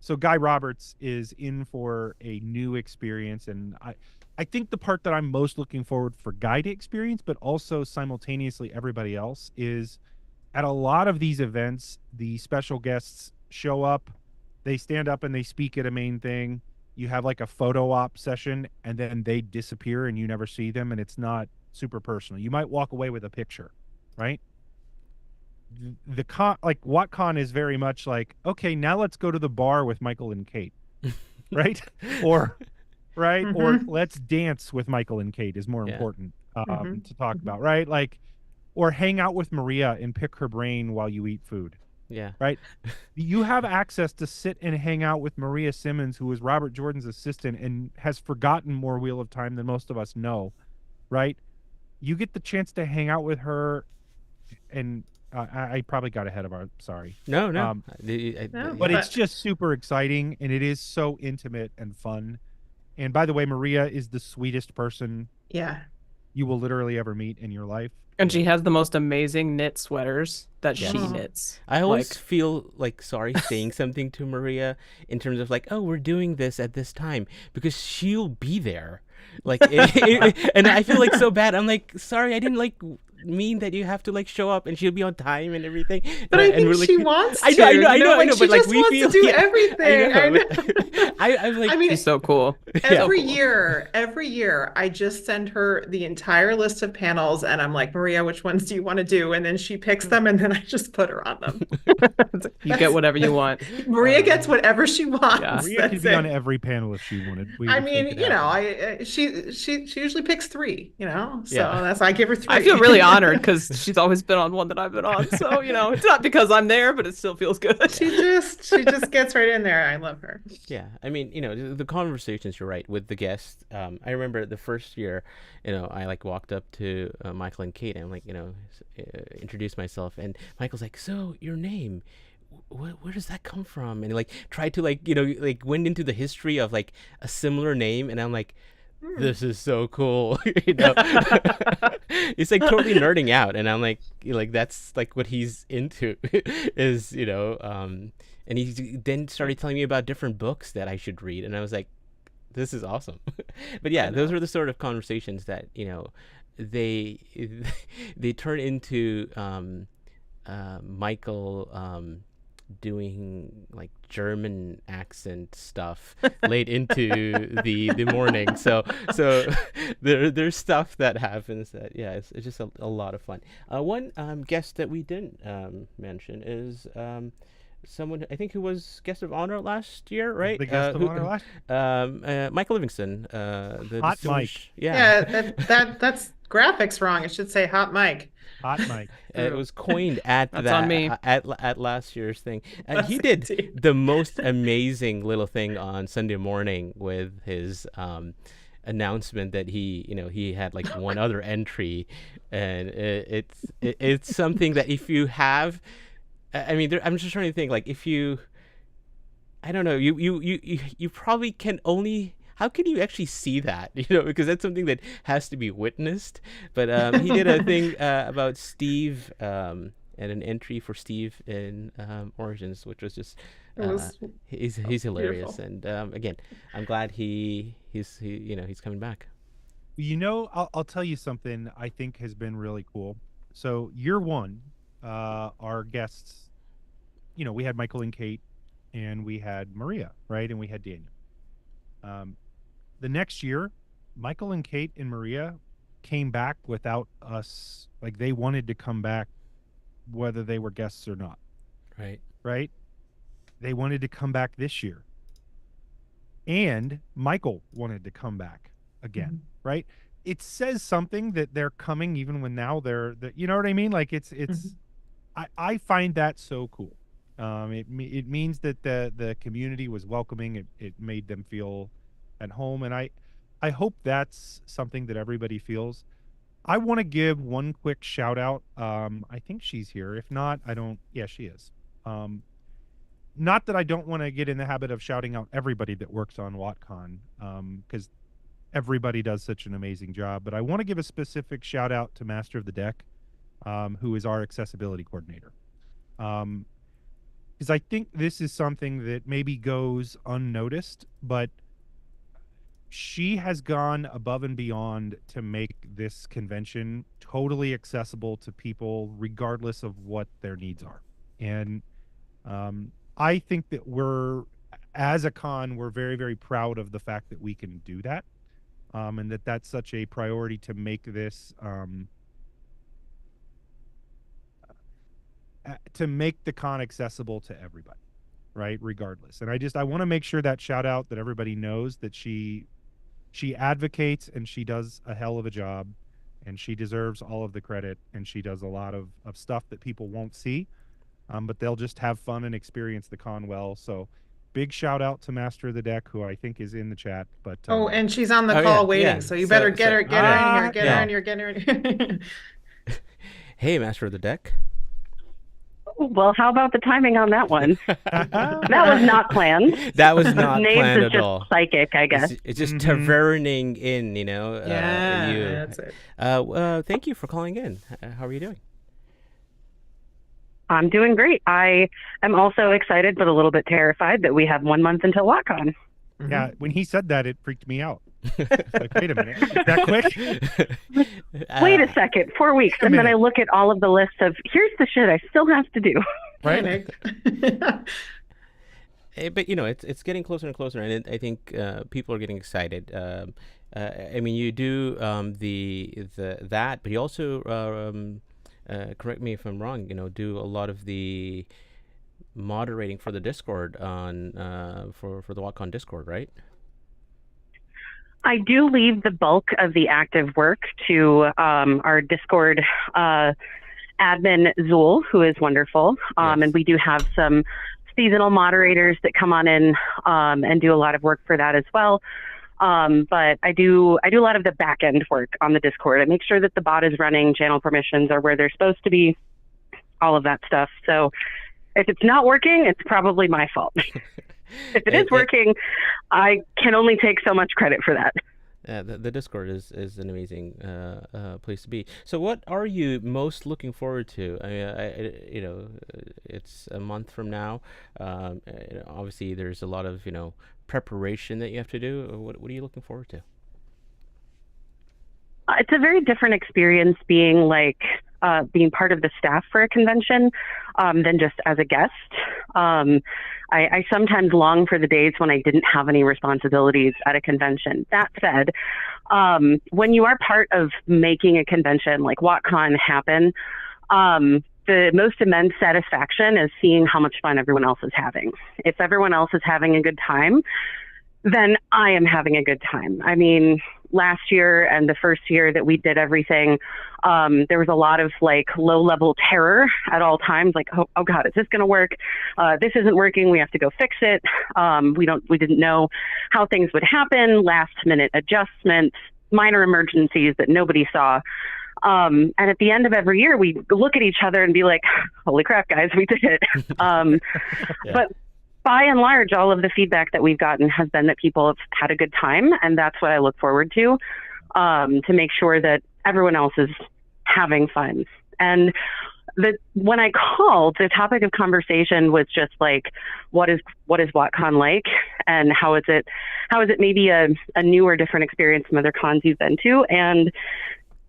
so Guy Roberts is in for a new experience, and I think the part that I'm most looking forward for Guy to experience, but also simultaneously everybody else, is at a lot of these events, the special guests show up, they stand up and they speak at a main thing. You have like a photo op session, and then they disappear and you never see them, and it's not super personal. You might walk away with a picture, right? The con, like WatCon, is very much like, okay, now let's go to the bar with Michael and Kate, right? Or or let's dance with Michael and Kate is more Yeah. important to talk about, right? Like, or hang out with Maria and pick her brain while you eat food, Yeah. right? You have access to sit and hang out with Maria Simmons, who is Robert Jordan's assistant and has forgotten more Wheel of Time than most of us know, right? You get the chance to hang out with her, and I probably got ahead of our, sorry. No. No. But it's just super exciting, and it is so intimate and fun. And by the way, Maria is the sweetest person Yeah. you will literally ever meet in your life. And she has the most amazing knit sweaters that she Yes. knits. I always Like- feel like sorry saying something to Maria in terms of like, oh, we're doing this at this time because she'll be there. Like, and I feel like so bad. I'm like, sorry, I didn't like mean that you have to like show up and she'll be on time and everything. But I And think we're like, she wants to. I know, like, but she like just we wants feel to do yeah, everything. I know. know. I'm like, I mean, She's so cool. every year, I just send her the entire list of panels, and I'm like, Maria, which ones do you want to do? And then she picks them, and then I just put her on them. You get whatever you want. Maria gets whatever she wants. Yeah. Maria could That's be it. on every panel if she wanted. I mean, you know, she usually picks three, you know, so Yeah. that's why I give her three. I feel really honored because she's always been on one that I've been on. So, you know, it's not because I'm there, but it still feels good. She just gets right in there. I love her. yeah, I mean, you know, the conversations, you're right, with the guests. I remember the first year, you know, I like walked up to Michael and Kate and like, you know, introduced myself, and Michael's like, so your name, where does that come from? And like tried to like, you know, like went into the history of like a similar name, and I'm like, this is so cool. You know, it's like totally nerding out, and I'm like that's like what he's into is, you know, and he then started telling me about different books that I should read, and I was like, this is awesome. But yeah, those are the sort of conversations that, you know, they turn into Michael doing like German accent stuff late into the morning. So there's stuff that happens that, yeah, it's just a lot of fun. One guest that we didn't mention is someone I think who was guest of honor last year, right? The guest of honor last. Michael Livingston, the Hot distinguished- Mike. Yeah. That's graphics wrong. It should say hot mic. Hot Mike. It was coined at That's that on me. at last year's thing. And he That's did indeed. the most amazing little thing on Sunday morning with his announcement that he had like one other entry, and it's something that if you have, I mean, I'm just trying to think, like, if you, I don't know, you probably can only. How can you actually see that? You know, because that's something that has to be witnessed. But he did a thing about Steve and an entry for Steve in Origins, which was just It was He's hilarious, beautiful. and again, I'm glad he's coming back. I'll tell you something I think has been really cool. So year one, our guests, we had Michael and Kate, and we had Maria, right, and we had Daniel. The next year, Michael and Kate and Maria came back without us. Like, they wanted to come back whether they were guests or not. Right? They wanted to come back this year. And Michael wanted to come back again, right? It says something that they're coming even when now they're you know what I mean? Like, it's I find that so cool. It means that the community was welcoming. It made them feel at home, and I hope that's something that everybody feels. I want to give one quick shout out. I think she's here. If not, I don't. Yeah, she is. Not that I don't want to get in the habit of shouting out everybody that works on WatCon, because everybody does such an amazing job. But I want to give a specific shout out to Master of the Deck, who is our accessibility coordinator. Because I think this is something that maybe goes unnoticed, but she has gone above and beyond to make this convention totally accessible to people regardless of what their needs are. And I think that as a con, we're very, very proud of the fact that we can do that, and that's such a priority to make this to make the con accessible to everybody, right, regardless. And I want to make sure that shout out, that everybody knows that she advocates, and she does a hell of a job, and she deserves all of the credit, and she does a lot of stuff that people won't see, but they'll just have fun and experience the con well. So big shout out to Master of the Deck, who I think is in the chat. But and she's on the call waiting, yeah. so you better get her in here, get her in here. Hey, Master of the Deck. Well, how about the timing on that one? That was not planned. That was not Nae'blis planned is at just all. Psychic, I guess. It's just taverning in, Yeah, that's it. Thank you for calling in. How are you doing? I'm doing great. I am also excited, but a little bit terrified that we have 1 month until WatCon. Yeah, when he said that, it freaked me out. Like, wait a minute, is that quick? Wait a second, 4 weeks, and then I look at all of the lists of here's the shit I still have to do. Right. But it's getting closer and closer, and I think people are getting excited. I mean, you do that, but you also correct me if I'm wrong. Do a lot of the moderating for the Discord on for the WatCon Discord, right? I do leave the bulk of the active work to our Discord admin, Zool, who is wonderful. Yes. And we do have some seasonal moderators that come on in and do a lot of work for that as well. But I do a lot of the back end work on the Discord. I make sure that the bot is running, channel permissions are where they're supposed to be, all of that stuff. So if it's not working, it's probably my fault. If it is working, I can only take so much credit for that. The Discord is an amazing place to be. So, what are you most looking forward to? I mean, it's a month from now. Obviously, there's a lot of preparation that you have to do. What are you looking forward to? It's a very different experience being being part of the staff for a convention than just as a guest. I sometimes long for the days when I didn't have any responsibilities at a convention. That said, when you are part of making a convention like WatCon happen, the most immense satisfaction is seeing how much fun everyone else is having. If everyone else is having a good time, then I am having a good time. I mean, last year and the first year that we did everything, there was a lot of low-level terror at all times. Like, oh God, is this going to work? This isn't working. We have to go fix it. We didn't know how things would happen. Last-minute adjustments, minor emergencies that nobody saw. And at the end of every year, we look at each other and be like, "Holy crap, guys, we did it!" Yeah. But by and large, all of the feedback that we've gotten has been that people have had a good time, and that's what I look forward to make sure that everyone else is having fun. And when I called, the topic of conversation was just like, what is WatCon like, and how is it maybe a new or different experience from other cons you've been to? And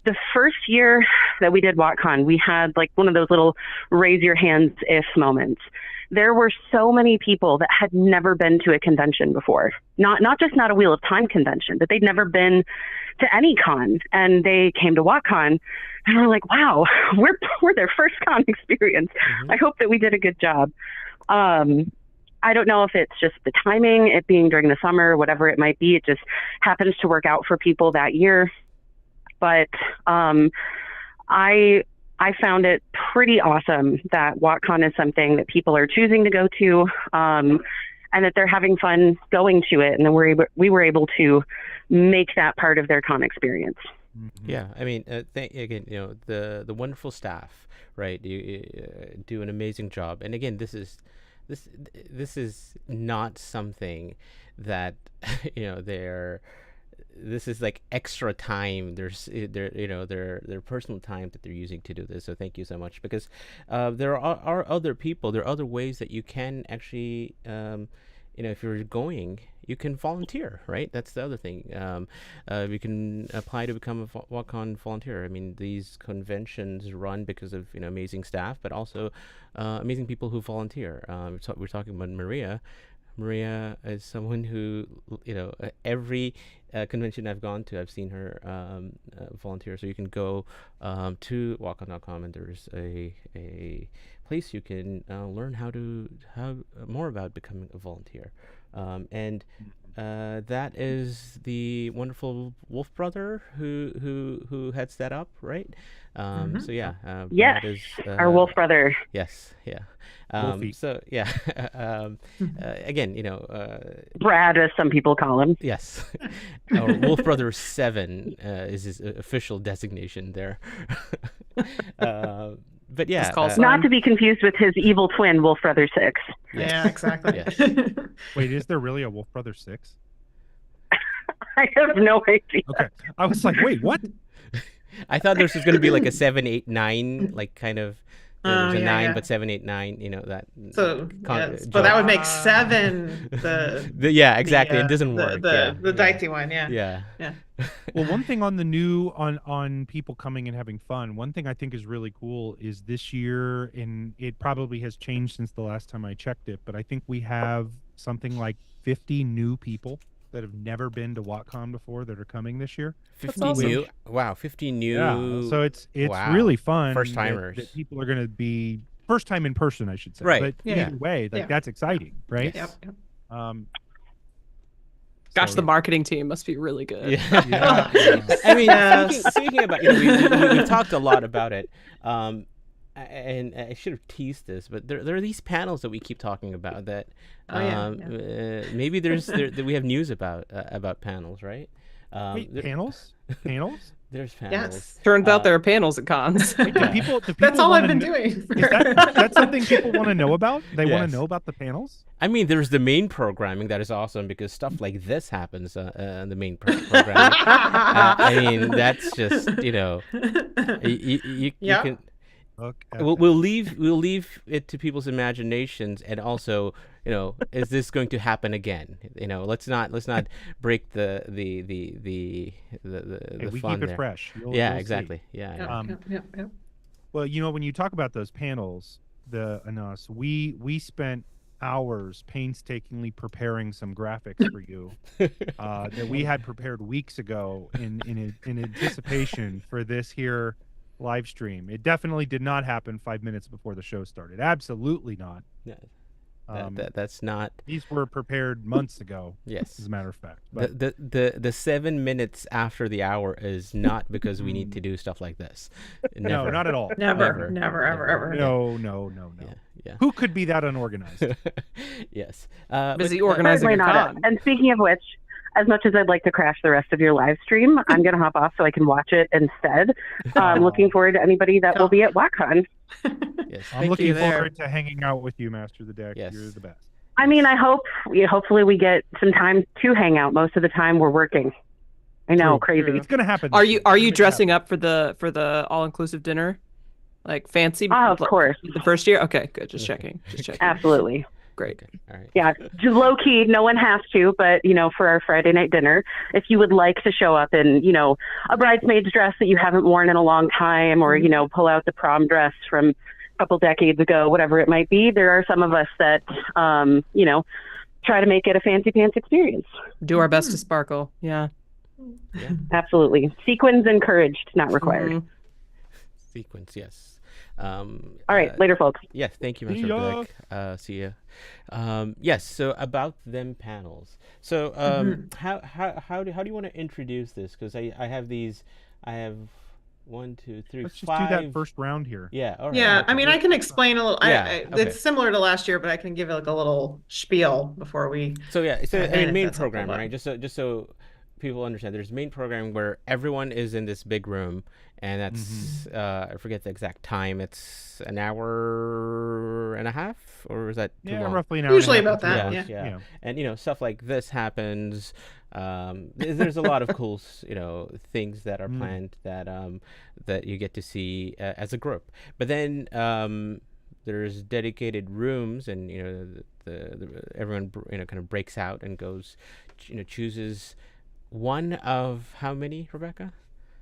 the first year that we did WatCon, we had like one of those little raise your hands if moments. There were so many people that had never been to a convention before, not just not a Wheel of Time convention, but they'd never been to any con, and they came to WatCon and we're like, wow, we're their first con experience. I hope that we did a good job. I don't know if it's just the timing, it being during the summer, whatever it might be. It just happens to work out for people that year. But I found it pretty awesome that WatCon is something that people are choosing to go to, and that they're having fun going to it, and then we were able to make that part of their con experience. Yeah, I mean, again, the wonderful staff, right? You do an amazing job, and again, this is not something that this is like extra time. There's their personal time that they're using to do this. So thank you so much, because there are other people. There are other ways that you can actually, if you're going, you can volunteer, right? That's the other thing. You can apply to become a WatCon volunteer. I mean, these conventions run because of amazing staff, but also amazing people who volunteer. We're talking about Maria. Maria is someone who, every convention I've gone to, I've seen her volunteer. So you can go to WatCon.com, and there's a place you can learn how more about becoming a volunteer. And that is the wonderful Wolf brother who heads that up, right? So yeah, yes, Brad is, our Wolf brother. Yes, yeah. Wolfie. So yeah, again, Brad, as some people call him. yes, our Wolf Brother 7 is his official designation there. But yeah, not to be confused with his evil twin, Wolf Brother 6. yes. Yeah, exactly. Yes. Wait, is there really a Wolf Brother 6? I have no idea. Okay, I was like, wait, what? I thought there was going to be like a 7, 8, 9, like kind of. There's a 9, yeah. but 7, 8, 9. That. So, yes, but that would make 7 yeah, exactly. It doesn't work. The dicey one, yeah. Yeah. Well, one thing on the new on people coming and having fun, one thing I think is really cool is this year, and it probably has changed since the last time I checked it, but I think we have something like 50 new people that have never been to WatCon before that are coming this year. 50 awesome. new. Wow, 50 new. Yeah, so it's wow. really fun. First timers. That people are going to be first time in person, I should say. Right. But Yeah. either way, that's exciting, right? Yes. Yep. Gosh, So, the marketing team must be really good. Yeah. yeah. I mean, Yes. speaking about, we've talked a lot about it, and I should have teased this, but there are these panels that we keep talking about that maybe we have news about panels, right? Wait, panels? Panels? There's panels. Yes. Turns out there are panels at cons. Wait, do people That's all I've wanna been kn- doing. Is that something people want to know about? They want Yes. to know about the panels? I mean, there's the main programming that is awesome because stuff like this happens in the main programming. I mean, that's just you can. Look We'll leave it to people's imaginations, and also, is this going to happen again? Let's not break the we fun keep it there. fresh. You'll Exactly. see. Yeah. Yep. Well, when you talk about those panels, we spent hours painstakingly preparing some graphics for you that we had prepared weeks ago in anticipation for this here live stream. It definitely did not happen 5 minutes before the show started. Absolutely not. Yeah. That's not. These were prepared months ago. Yes. As a matter of fact. But The 7 minutes after the hour is not because we need to do stuff like this. no, not at all. Never, ever. No. Yeah. Who could be that unorganized? Yes. Busy organizing Certainly a not. con. And speaking of which, as much as I'd like to crash the rest of your live stream, I'm going to hop off so I can watch it instead. I'm looking forward to anybody that will be at WatCon. Yes. I'm looking forward to hanging out with you, Master of the Deck. Yes. You're the best. I mean, hopefully we get some time to hang out. Most of the time we're working. I know, True. crazy. It's gonna happen. Are you dressing up for the all inclusive dinner? Like fancy? Of course. The first year? Okay, good. Just checking. Just checking. Absolutely. Great. Okay. All right. Yeah, just low key, no one has to, but for our Friday night dinner, if you would like to show up in, a bridesmaid's dress that you haven't worn in a long time, or, pull out the prom dress from a couple decades ago, whatever it might be, there are some of us that, try to make it a fancy pants experience. Do our best to sparkle. Yeah. Absolutely. Sequins encouraged, not required. Sequence, yes. All right, later, folks. Yes, thank you, See Mr. Beck. See ya. Yes, so about them panels. So how do you want to introduce this? Because I have 1, 2, 3, Let's just 5. do that first round here. Yeah. All right. Yeah, okay. I mean, I can explain a little. Yeah, okay. It's similar to last year, but I can give like a little spiel before we. So I if mean, main that's helpful, program, but- right? Just so people understand, there's main program where everyone is in this big room, and that's I forget the exact time. It's an hour and a half, or is that too long? Roughly an hour. Usually and a half about to 2 that, hours, Yeah. you know. And stuff like this happens. There's a lot of cool things that are planned that you get to see as a group. But then there's dedicated rooms, and everyone kind of breaks out and goes, chooses one of how many, Rebecca?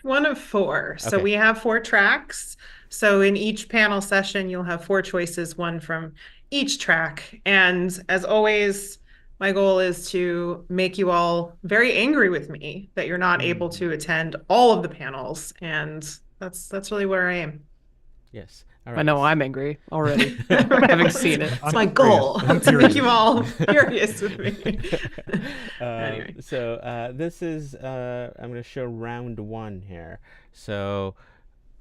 One of 4. So Okay. we have 4 tracks. So in each panel session, you'll have 4 choices, one from each track. And as always, my goal is to make you all very angry with me that you're not able to attend all of the panels. And that's really where I am. Yes. All I right. know I'm angry already, having seen it. It's my goal I'm to make furious. you all furious with me. Anyway. So this is I'm going to show round 1 here. So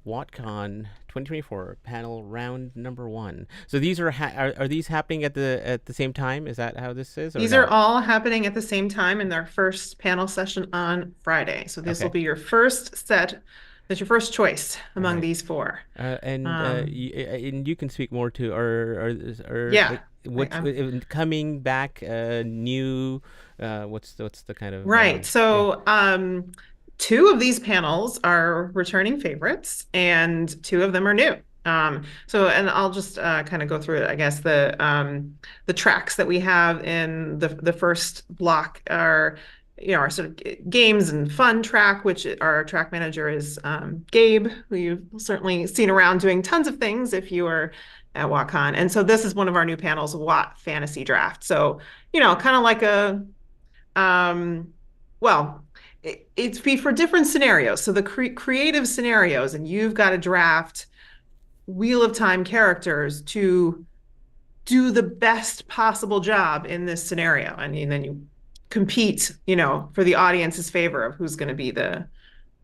WatCon 2024 panel round number 1. So these are these happening at the same time? Is that how this is? Or These no? are all happening at the same time in their first panel session on Friday. So this will Okay. be your first set. That's your first choice among Alright. these 4. And you can speak more to or Yeah, what's I'm- coming back new what's the kind of Right. So 2 of these panels are returning favorites, and 2 of them are new. And I'll just kind of go through it. I guess the tracks that we have in the first block are our sort of games and fun track, which our track manager is Gabe, who you've certainly seen around doing tons of things if you are at WatCon. And so this is one of our new panels, Wat Fantasy Draft. So kind of like a it's for different scenarios. So the creative scenarios, and you've got to draft Wheel of Time characters to do the best possible job in this scenario. And then you compete, for the audience's favor of who's going to be the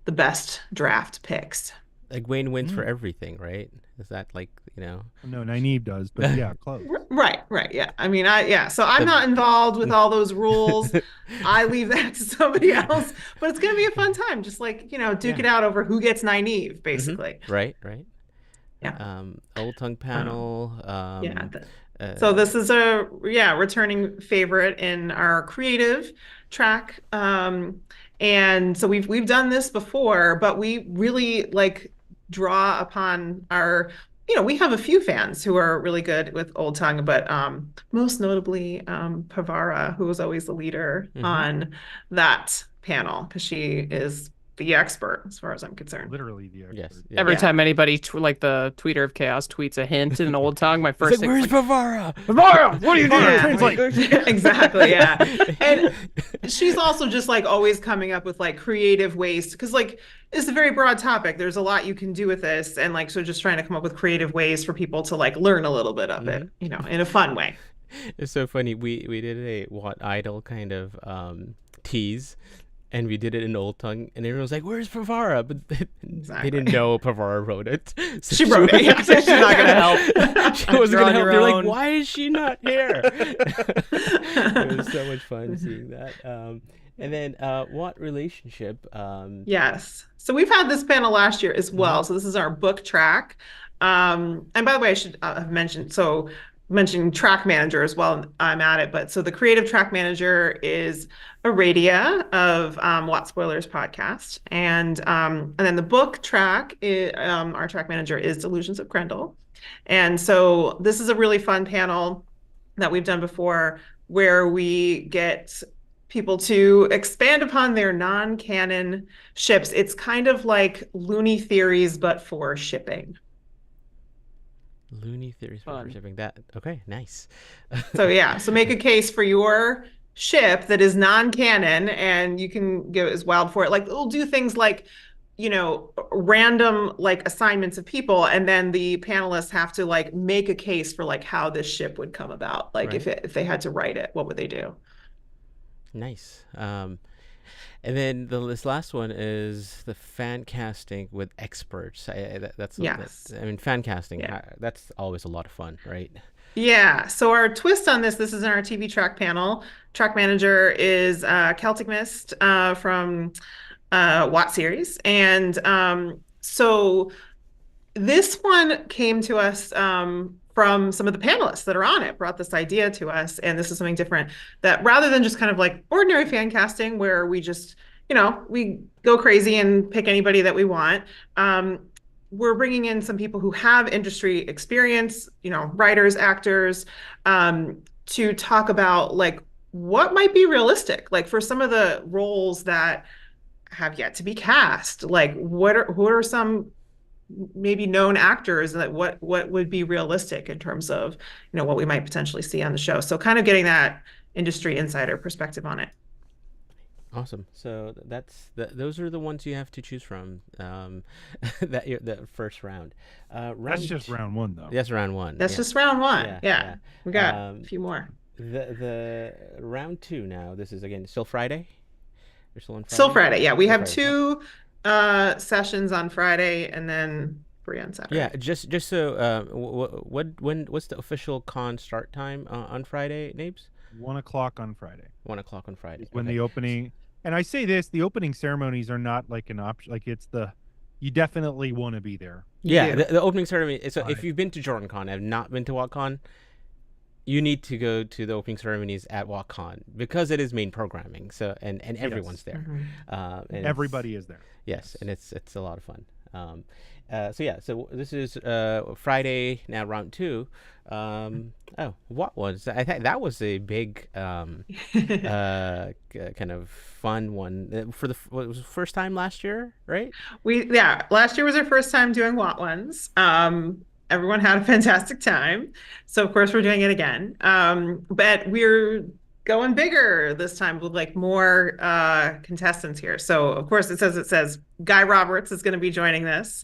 best draft picks. like Wayne wins for everything, right? Is that like No, Nae'blis does, but yeah, close. Right. Yeah. I mean, so I'm not involved with all those rules. I leave that to somebody else, but it's going to be a fun time. Just like, duke it out over who gets Nynaeve, basically. right? Yeah. Old tongue panel. So this is a returning favorite in our creative track. And so we've done this before, but we really draw upon our we have a few fans who are really good with Old Tongue, but most notably Pavara, who was always the leader on that panel, because she is the expert as far as I'm concerned. Literally the expert. Yes. Every time anybody, like the tweeter of chaos, tweets a hint in Old Tongue, my first thing Where's is like, Pavara? Pavara, what are you doing? Yeah. Translate. Exactly, yeah. And she's also just always coming up with creative ways, because it's a very broad topic. There's a lot you can do with this, and so just trying to come up with creative ways for people to learn a little bit of it, in a fun way. It's so funny. We did a Wat Idol kind of tease. And we did it in Old Tongue, and everyone was like, "Where's Pavara?" But they didn't know Pavara wrote it. So She wrote it. Yeah, she's not gonna help. She wasn't You're gonna on help. your They're like, own. "Why is she not here?" It was so much fun seeing that. And then, what relationship? Yes. So we've had this panel last year as well. So this is our book track. And by the way, I should have mentioned, so mentioning track manager as well. I'm at it, but so the creative track manager is Aradia of What Spoilers podcast, and then the book track is, our track manager is Delusions of Grendel, and so this is a really fun panel that we've done before where we get people to expand upon their non-canon ships. It's kind of like Looney Theories, but for shipping. Looney Theories for shipping. That okay, nice. So yeah, so make a case for your ship that is non-canon, and you can go as wild for it. Like it'll do things like, you know, random like assignments of people, and then the panelists have to like make a case for like how this ship would come about. Like if they had to write it, what would they do? Nice. And then this last one is the fan casting with experts. That's I mean, fan casting. Yeah. That's always a lot of fun, right? Yeah. So our twist on this is in our TV track panel. Track manager is Celtic Mist from Wat series, and so this one came to us from some of the panelists that are on it, brought this idea to us. And this is something different, that rather than just kind of like ordinary fan casting where we just, you know, we go crazy and pick anybody that we want, we're bringing in some people who have industry experience, you know, writers, actors, to talk about like what might be realistic, like for some of the roles that have yet to be cast, like who are some maybe known actors, that what would be realistic in terms of, you know, what we might potentially see on the show. So kind of getting that industry insider perspective on it. Awesome. So those are the ones you have to choose from. The first round. That's just round one, though. That's round one. That's just round one. Yeah. We got a few more. The round two now. This is again still Friday. You're still on Friday. Still Friday. Yeah, we have two sessions on Friday and then 3 on Saturday. Yeah, just so what's the official con start time on Friday, Nae'blis? 1 o'clock on Friday. 1 o'clock on Friday. When the opening, and I say this, the opening ceremonies are not like an option. Like you definitely want to be there. Yeah, the opening ceremony. So if you've been to JordanCon and have not been to WatCon, you need to go to the opening ceremonies at WatCon because it is main programming. So and everyone's there. Mm-hmm. And everybody is there. Yes, and it's a lot of fun. So this is Friday now, round two. What was I think that was a big kind of fun one for it was the first time last year, right? Last year was our first time doing Wat ones. Everyone had a fantastic time, so of course we're doing it again. But we're going bigger this time with like more contestants here. So of course it says Guy Roberts is going to be joining this,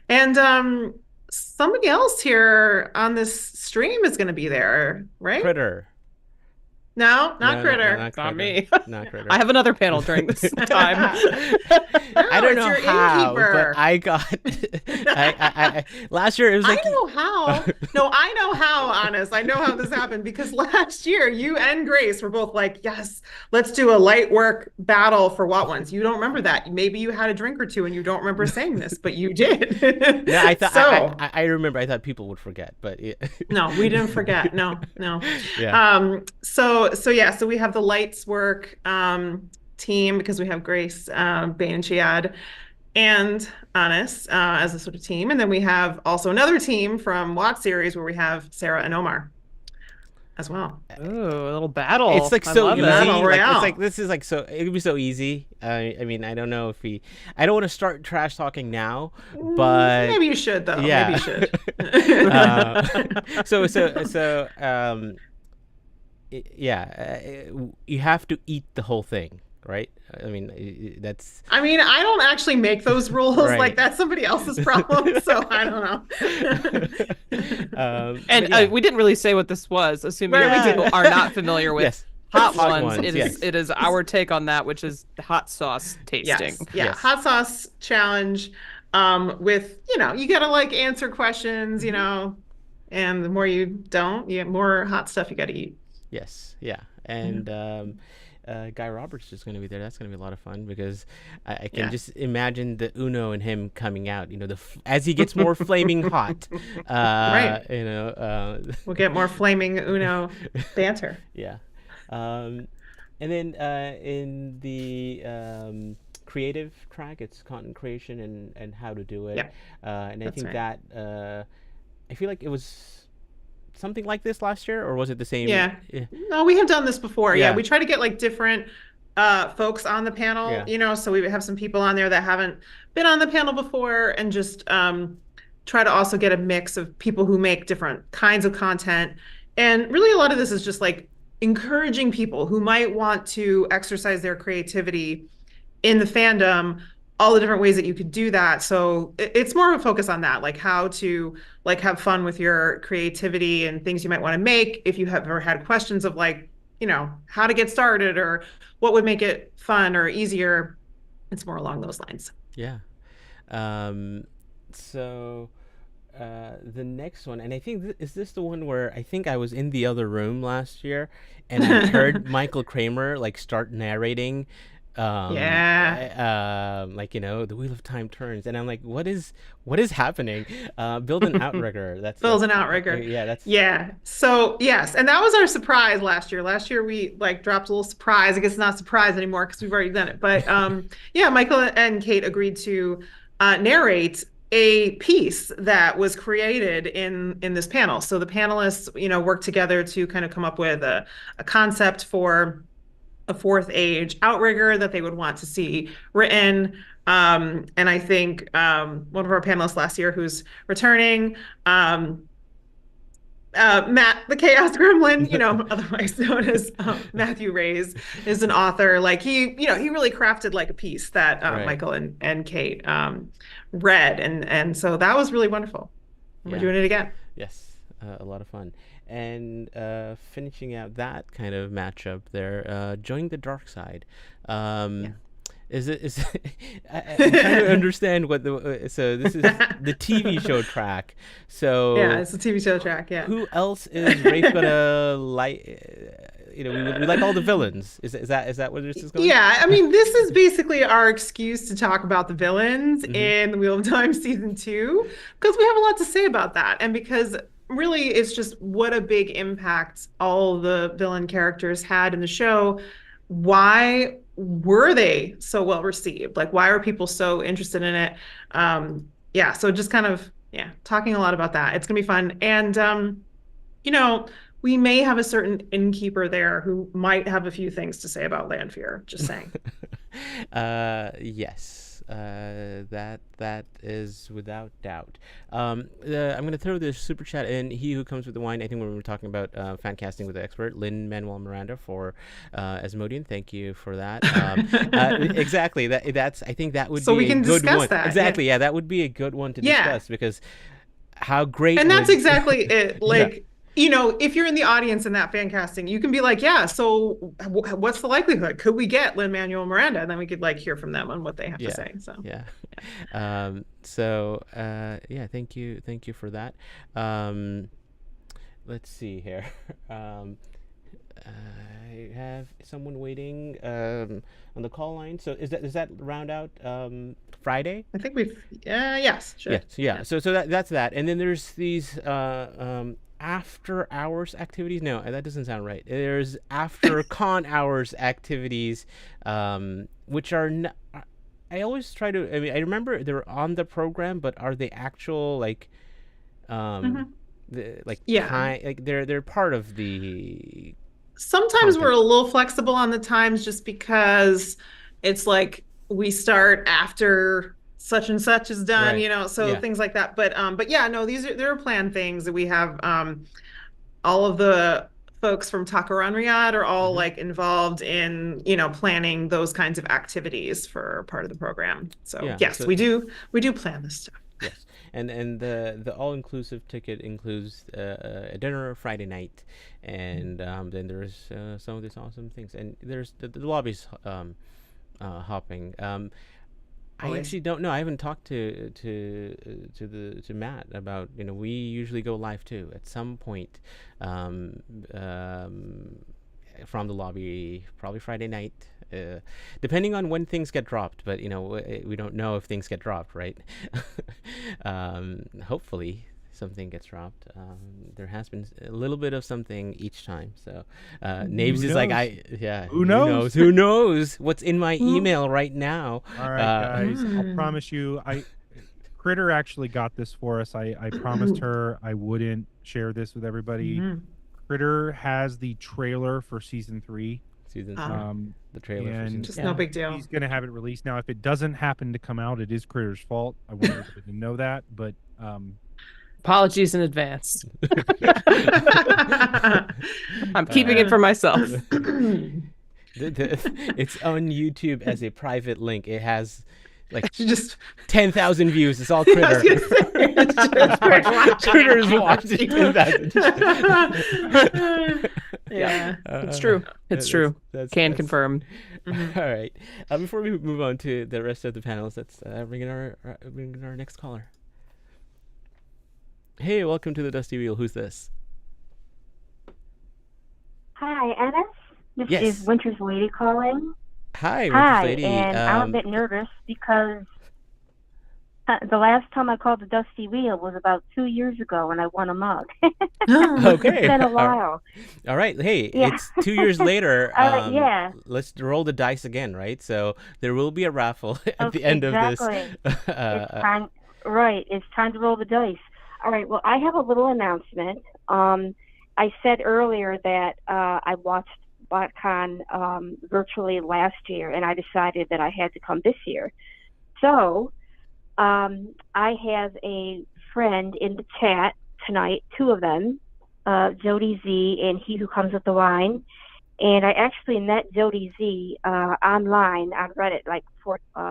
and somebody else here on this stream is going to be there, right? Kritter. No, not Kritter. Not me. Not Kritter. I have another panel during this time. I don't know how, but I got. I last year it was like. I know how. No, I know how. Honest, I know how this happened because last year you and Grace were both like, "Yes, let's do a light work battle for Wat ones." You don't remember that? Maybe you had a drink or two and you don't remember saying this, but you did. Yeah, I thought. So, I remember. I thought people would forget, but no, we didn't forget. No. Yeah. So we have the lights work team because we have Grace, Bain and Chiad, and Honest as a sort of team. And then we have also another team from Wat series where we have Sarah and Omar as well. Ooh, a little battle. It's like so easy. It's like this is like so it would be so easy. I mean, I don't know if I don't want to start trash talking now, but maybe you should though. Yeah. Maybe you should. You have to eat the whole thing, right? I mean, that's. I mean, I don't actually make those rules. Right. Like that's somebody else's problem. So I don't know. We didn't really say what this was, assuming people are not familiar with. Yes. Hot ones. It is our take on that, which is hot sauce tasting. Yes. Hot sauce challenge. With you gotta like answer questions, and the more you don't, you get more hot stuff you gotta eat. Yes. Yeah. And Guy Roberts is going to be there. That's going to be a lot of fun because I can Yeah. just imagine the Uno and him coming out. You know, as he gets more flaming hot. Right. You know. We'll get more flaming Uno banter. Yeah. And then in the creative track, it's content creation and how to do it. Yep. And I That's think right. that I feel like it was something like this last year, or was it the same? Yeah. No, we have done this before. Yeah. Yeah, we try to get like different folks on the panel, Yeah. you know, so we have some people on there that haven't been on the panel before, and just try to also get a mix of people who make different kinds of content. And really a lot of this is just like encouraging people who might want to exercise their creativity in the fandom, all the different ways that you could do that. So it's more of a focus on that, like how to like have fun with your creativity and things you might want to make. If you have ever had questions of like, you know, how to get started or what would make it fun or easier, it's more along those lines. Yeah. So the next one, and I think is this the one where I think I was in the other room last year and I heard Michael Kramer like start narrating like, you know, the wheel of time turns, and I'm like, what is happening? Build an outrigger. Build an outrigger. Yeah. So yes, and that was our surprise last year. Last year we like dropped a little surprise. I guess it's not a surprise anymore because we've already done it. But yeah, Michael and Kate agreed to narrate a piece that was created in this panel. So the panelists, you know, worked together to kind of come up with a concept for a fourth age outrigger that they would want to see written. And I think one of our panelists last year who's returning, Matt the Chaos Gremlin, you know, otherwise known as Matthew Reyes, is an author. Like he really crafted like a piece that Right. Michael and Kate read, and so that was really wonderful. We're doing it again. Yes, a lot of fun. And finishing out that kind of matchup there, joining the dark side. Is I'm trying to understand what so this is the TV show track. So yeah, it's a TV show track. Yeah. Who else is Rafe gonna like? You know, we like all the villains. Is that where this is going? Yeah, I mean, this is basically our excuse to talk about the villains in the Wheel of Time season 2, because we have a lot to say about that, and because really it's just what a big impact all the villain characters had in the show. Why were they so well received? Like, why are people so interested in it? Yeah, so just kind of talking a lot about that. It's gonna be fun, and you know, we may have a certain innkeeper there who might have a few things to say about Landfear. Just saying. Yes, that is without doubt. I'm going to throw this super chat in. He who comes with the wine. I think when we were talking about fan casting with the expert, Lin-Manuel Miranda for Asmodean. Thank you for that. Exactly. That's. I think that would so be we can a good discuss one. that. Exactly. Yeah, that would be a good one to discuss because how great. And that's exactly it. Like. Yeah. You know, if you're in the audience in that fan casting, you can be like, yeah, so what's the likelihood? Could we get Lin-Manuel Miranda? And then we could like hear from them on what they have to say. So yeah. Yeah, thank you for that. Let's see here. I have someone waiting on the call line. So does that round out Friday? I think we've yes, sure. Yeah. So that's that. And then there's these after hours activities. No, that doesn't sound right. There's after con hours activities, which are I always try to. I mean, I remember they're on the program, but are they actual like, time, like they're part of the. Sometimes content. we're a little flexible on the times just because it's like we start after such and such is done, Right. you know, so things like that. But yeah, no, there are planned things that we have. All of the folks from Takaran Riyadh are all like involved in, you know, planning those kinds of activities for part of the program. So yes, we do plan this stuff. Yes, and the all-inclusive ticket includes a dinner Friday night, and then there's some of these awesome things, and there's the lobby's hopping. I actually don't know. I haven't talked to Matt about, you know, we usually go live too at some point. from the lobby probably Friday night, depending on when things get dropped. But we don't know if things get dropped, right? Hopefully something gets dropped. There has been a little bit of something each time. So Nae'blis is like, Who knows? Who knows what's in my email right now? All right, guys. I'll promise you. Kritter actually got this for us. I promised her I wouldn't share this with everybody. Kritter has the trailer for season 3. Season 3. The trailer for season 3. Just no big deal. He's going to have it released. Now, if it doesn't happen to come out, it is Kritter's fault. I want everybody to know that. But apologies in advance. I'm keeping it for myself. It's on YouTube as a private link. It has like just 10,000 views. It's all Kritter. Kritter's watching 10,000. Yeah, it's true. It's true. That's confirm. All right. Before we move on to the rest of the panels, let's bring in our next caller. Hey, welcome to the Dusty Wheel. Who's this? Hi, Ennis. This Yes. is Winter's Lady calling. Hi, Winter's Hi, Lady. and I'm a bit nervous because the last time I called the Dusty Wheel was about 2 years ago, and I won a mug. Okay. It's been a while. All right. Hey, Yeah. it's 2 years later. Yeah. Let's roll the dice again, right? So there will be a raffle at the end of this. It's time. Right. It's time to roll the dice. All right. Well, I have a little announcement. I said earlier that I watched WatCon virtually last year, and I decided that I had to come this year. So I have a friend in the chat tonight, 2 of them, Jody Z and He Who Comes with the Wine. And I actually met Jody Z online on Reddit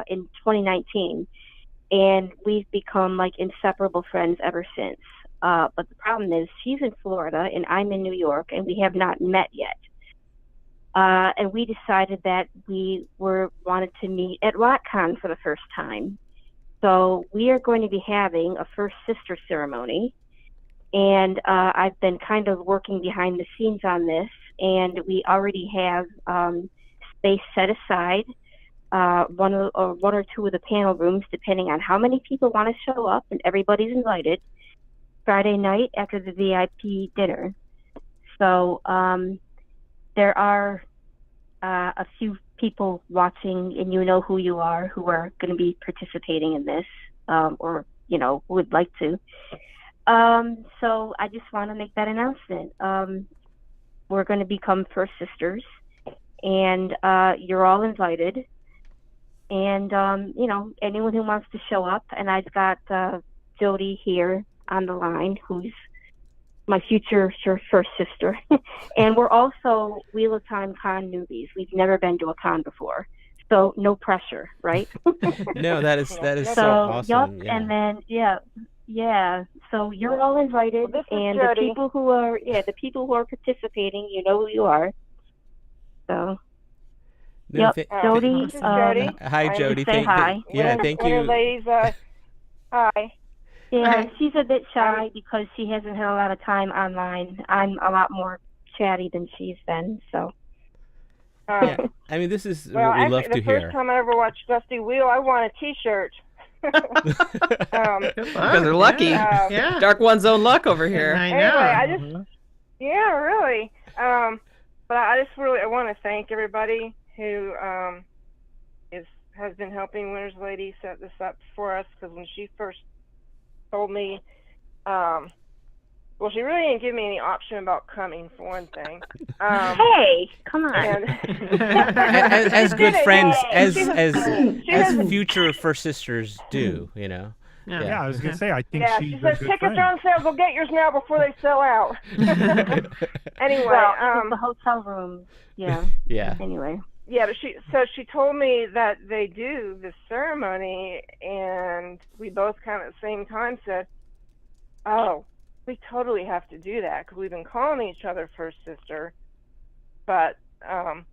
in 2019. And we've become like inseparable friends ever since. But the problem is she's in Florida and I'm in New York, and we have not met yet. And we decided that we wanted to meet at WatCon for the first time. So we are going to be having a first sister ceremony. And I've been kind of working behind the scenes on this, and we already have space set aside, one or two of the panel rooms, depending on how many people want to show up, and everybody's invited, Friday night after the VIP dinner. So there are a few people watching, and you know who you are, who are going to be participating in this, or would like to. So I just want to make that announcement. We're going to become first sisters, and you're all invited. And anyone who wants to show up, and I've got Jody here on the line, who's my future first sister. And we're also Wheel of Time Con newbies. We've never been to a con before, so no pressure, right? No, that is so awesome. Yep, yeah. and then yeah. So you're all invited, and the people who are participating, you know who you are. So. No, Jody. This is Jody. Hi, Jody. Say hi. Thank you. Ladies, hi. Yeah, she's a bit shy because she hasn't had a lot of time online. I'm a lot more chatty than she's been, so. Yeah, I mean, this is Well, what we actually, love to the hear. first time I ever watched Dusty Wheel, I won a T-shirt. You guys are lucky. Yeah. Dark One's own luck over here. I know. Anyway, yeah, really. But I just really want to thank everybody who has been helping Winter's Lady set this up for us, because when she first told me, well, she really didn't give me any option about coming, for one thing. Hey, come on. As good friends, as has- future first sisters do, you know. Yeah, I was gonna say I think Yeah, she's she a said good tickets friend. are on sale. Go get yours now before they sell out. Anyway, Well, the hotel room. Yeah. Yeah. Anyway. yeah, but she told me that they do this ceremony, and we both kind of at the same time said, "Oh, we totally have to do that," because we've been calling each other first sister, but so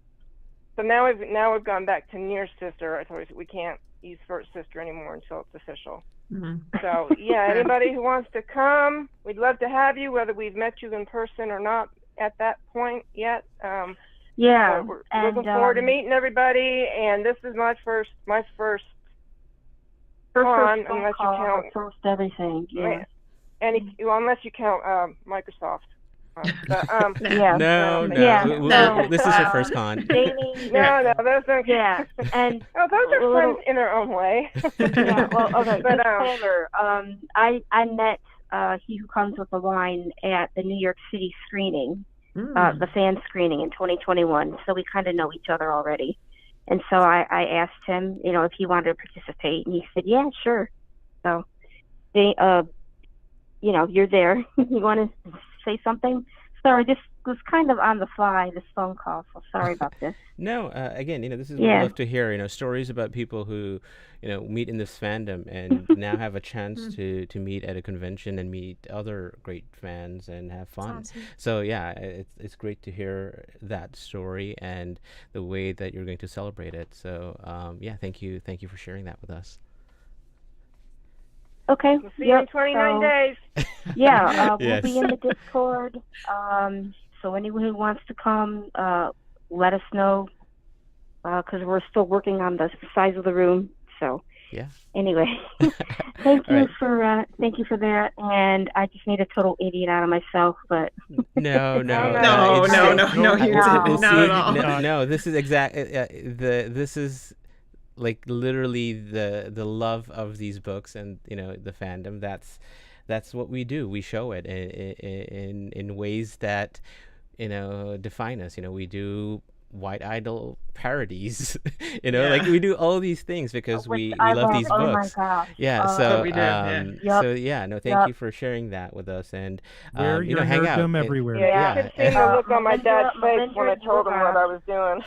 now we've gone back to near sister. I told her we can't use first sister anymore until it's official. So yeah, anybody who wants to come, we'd love to have you, whether we've met you in person or not at that point yet. Yeah, we're and looking forward to meeting everybody. And this is my first first con, phone unless you call, count first everything. Yeah. unless you count Microsoft. Yeah. No, no. Yeah. No. This is your first con. Jamie. No, those are Yeah, and those are fun in their own way. yeah. Well, okay. But, Disclaimer. I met He Who Comes with the Wine at the New York City screening, the fan screening in 2021. So we kind of know each other already. And so I asked him, if he wanted to participate, and he said, "Yeah, sure." So they, you're there. You want to say something? Sorry, this was kind of on the fly, this phone call, so sorry about this. No, again, this is what I love to hear, stories about people who, meet in this fandom and now have a chance to meet at a convention and meet other great fans and have fun. Awesome. So yeah, it's great to hear that story and the way that you're going to celebrate it. So yeah, thank you for sharing that with us. Okay. We'll see you in 29 days. Yeah, Yes. we'll be in the Discord. So anyone who wants to come, let us know, because we're still working on the size of the room. So Yeah. anyway, thank you right. for that. And I just made a total idiot out of myself, but No. No, it's- you No. didn't. it's- Not at all. No, this is this is like literally the love of these books and the fandom. That's what we do. We show it in ways that define us. We do Wat Idol parodies. Like we do all these things because we love these oh books. my gosh. Yeah, That we do, yeah. so yeah, no, thank you for sharing that with us, and Wear your hang out nerddom everywhere. Yeah, you could see the look on my dad's face when I Melinda, told him what I was doing.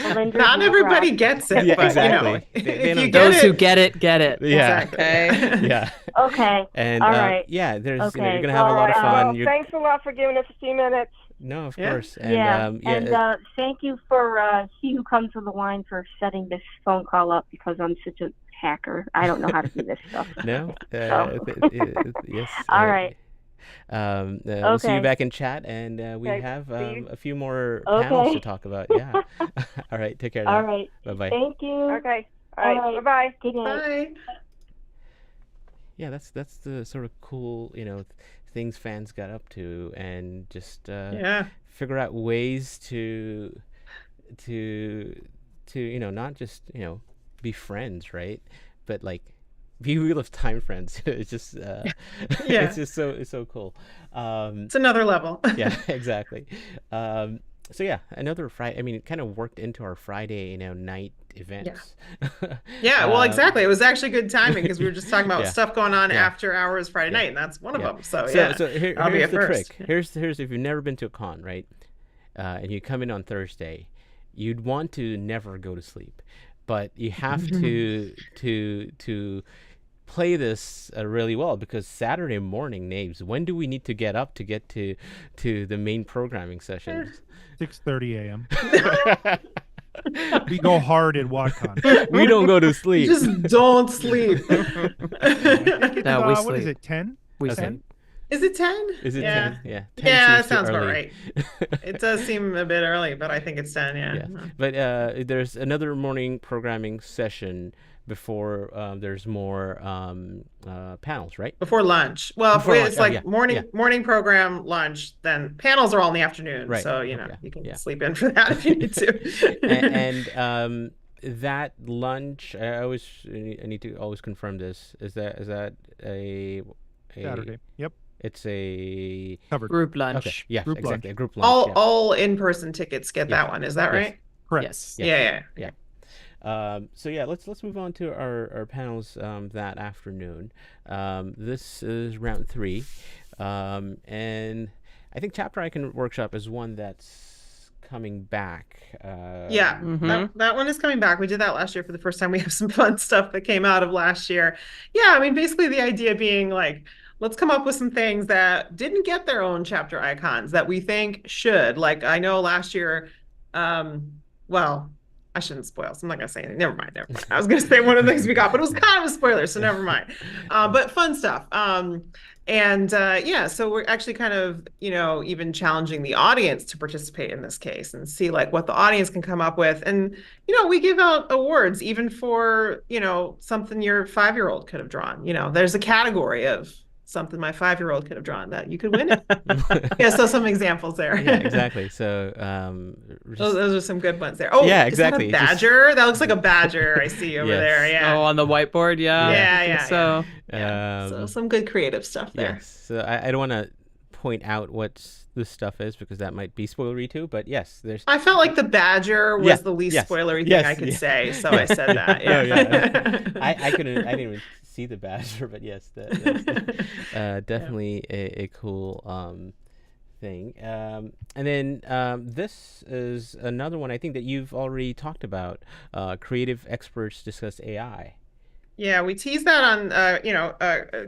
Melinda, Not you everybody rock. gets it, Yeah, but exactly. if They you don't- get Those it, who get it, get it. Yeah. Exactly. Yeah, Okay. and All right. yeah, there's Okay, you're gonna have a lot of well, fun. Well, thanks a lot for giving us a few minutes. No, of Yeah. course, and Yeah, thank you for He Who Comes with the Wine for setting this phone call up, because I'm such a hacker. I don't know how to do this stuff. no, So. yes. All right. We'll see you Okay. back in chat, and we Okay, have see you. a few more panels Okay. to talk about. Yeah. All right. Take care. All Now. right. Bye bye. Thank you. Okay. All All right. right. Bye-bye. Good night. Bye. Yeah, that's the sort of cool things fans got up to, and just Yeah. figure out ways to not just be friends, right, but like be Wheel of Time friends. It's just it's just so cool. It's another level. Yeah, exactly. So yeah, another Friday. I mean, it kind of worked into our Friday night events. Yeah, well, exactly. It was actually good timing because we were just talking about Yeah. stuff going on Yeah. after hours Friday Yeah. night, and that's one of Yeah. them. So yeah, So I'll be here's at the first. trick. Here's if you've never been to a con, right? And you come in on Thursday, you'd want to never go to sleep, but you have to play this really well, because Saturday morning, Nae'blis, when do we need to get up to get to the main programming sessions? 6:30 a.m. We go hard at WatCon. We don't go to sleep. Just don't sleep. No, we What sleep. is it? 10? We Okay. sleep. Is it 10? Is it Yeah. 10? Yeah. 10 Yeah, seems it too sounds about early. right. It does seem a bit early, but I think it's 10. Yeah. Yeah. But there's another morning programming session before there's more panels, right? Before lunch. Well, Before if lunch. it's Oh, like yeah. morning program, lunch, then panels are all in the afternoon. Right. So, Okay. you can Yeah. sleep in for that if you need to. and that lunch, I need to always confirm this. Is that a Saturday. Yep. It's a Covered. Group lunch. okay. Yeah, Group exactly. lunch. A group lunch. all yeah. all in-person tickets get Yeah. that one. Is that Yes. right? Correct. Yes. Yeah. Yeah. So yeah, let's move on to our panels that afternoon. This is round 3, and I think Chapter Icon Workshop is one that's coming back. Yeah, that one is coming back. We did that last year for the first time. We have some fun stuff that came out of last year. Yeah, I mean, basically the idea being like, let's come up with some things that didn't get their own chapter icons that we think should. Like, I know last year, well, I shouldn't spoil, so I'm not gonna say anything. Never mind. I was gonna say one of the things we got, but it was kind of a spoiler, so never mind. But fun stuff. So we're actually kind of, even challenging the audience to participate in this case and see like what the audience can come up with. And, we give out awards even for, something your 5-year-old could have drawn. There's a category of something my 5-year-old could have drawn that you could win it. Yeah, so some examples there. Yeah, exactly. So those are some good ones there. Oh, yeah, exactly. Is that a badger? That looks like a badger I see over there. Yeah. Oh, on the whiteboard. Yeah. Yeah. So. So some good creative stuff there. Yes. So I don't want to point out what this stuff is because that might be spoilery too. But yes, there's. I felt like the badger was the least spoilery thing I could say, so I said that. Yeah. I couldn't. I didn't even see the badger, but yes, that's definitely a cool thing. And then this is another one I think that you've already talked about. Creative experts discuss AI. Yeah, we teased that on,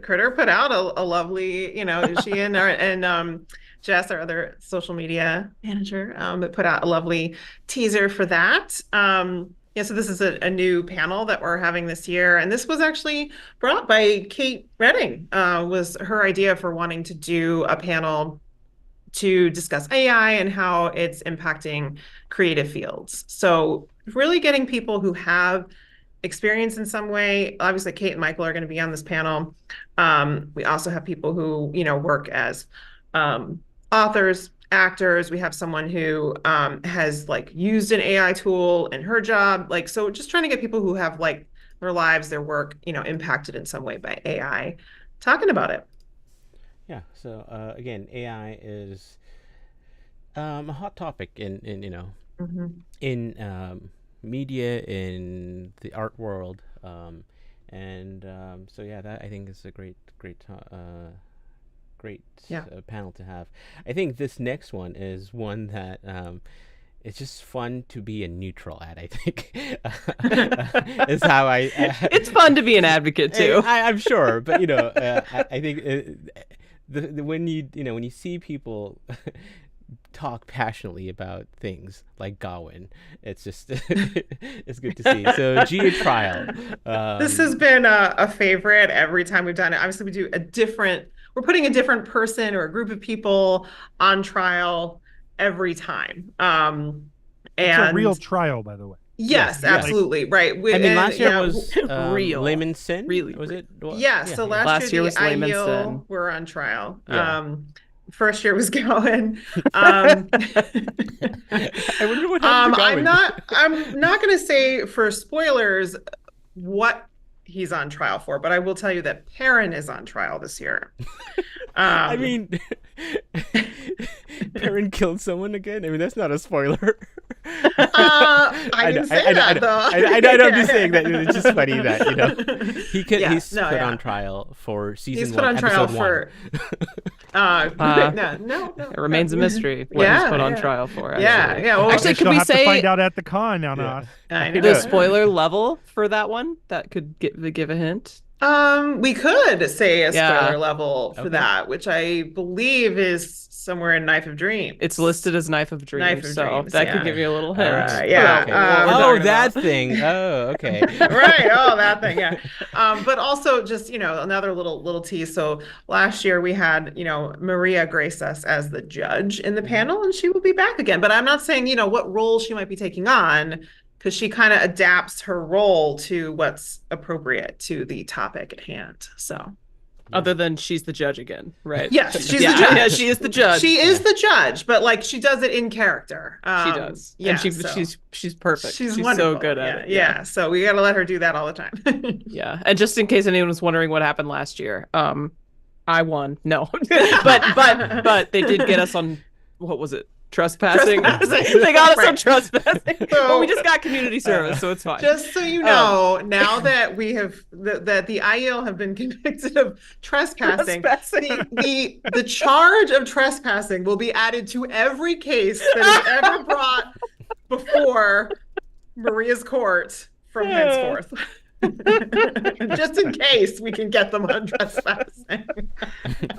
Kritter put out a lovely, she and Jess, our other social media manager, put out a lovely teaser for that. So this is a new panel that we're having this year. And this was actually brought by Kate Redding, was her idea for wanting to do a panel to discuss AI and how it's impacting creative fields. So really getting people who have experience in some way. Obviously, Kate and Michael are going to be on this panel. We also have people who, work as authors, actors. We have someone who has used an AI tool in her job. So just trying to get people who have their lives, their work, impacted in some way by AI, talking about it. Yeah. So again, AI is a hot topic in media, in the art world, so yeah, that I think is a great panel to have. I think this next one is one that it's just fun to be a neutral at. I think is how I. It's fun to be an advocate too. I'm sure, but I think when you see people talk passionately about things like Gawain, it's just it's good to see. So Gia trial. This has been a favorite every time we've done it. Obviously, we're putting a different person or a group of people on trial every time. It's a real trial, by the way. Yes, absolutely. Right. I mean, last year was real. Layman's Sin. Really? Was it? So last year was the Layman's IEL Sin. were on trial. Yeah. First year was Gowan. I wonder what happened to Gowan. I'm not going to say for spoilers what he's on trial for, but I will tell you that Perrin is on trial this year. I mean, Perrin killed someone again. I mean, that's not a spoiler. I didn't say that, though. I'm just saying that it's just funny that he's put on trial for season 1. He's put on trial for. It remains a mystery what he's put on trial for. Actually. Well, actually, could we have say to find out at the con now? The spoiler level for that one that could give a hint? We could say a spoiler level for that, which I believe is somewhere in Knife of Dreams. It's listed as Knife of Dreams, that could give you a little hint. That thing. Oh, okay. Right. Oh, that thing. Yeah. But also just, another little tease. So last year we had, Maria grace us as the judge in the panel, and she will be back again. But I'm not saying, what role she might be taking on, because she kind of adapts her role to what's appropriate to the topic at hand. So, other than she's the judge again, right? Yes, she's the judge. Yeah, she is the judge. She is the judge, but she does it in character. She does. Yeah, and she's perfect. She's wonderful. So good at it. Yeah. So we got to let her do that all the time. Yeah, and just in case anyone was wondering what happened last year, I won. No, but they did get us on, what was it? Trespassing. They got us on trespassing. But we just got community service, so it's fine. Just so you know, now that we have that the IEL have been convicted of trespassing. The charge of trespassing will be added to every case that is ever brought before Maria's court from henceforth. Just in case we can get them on trespassing.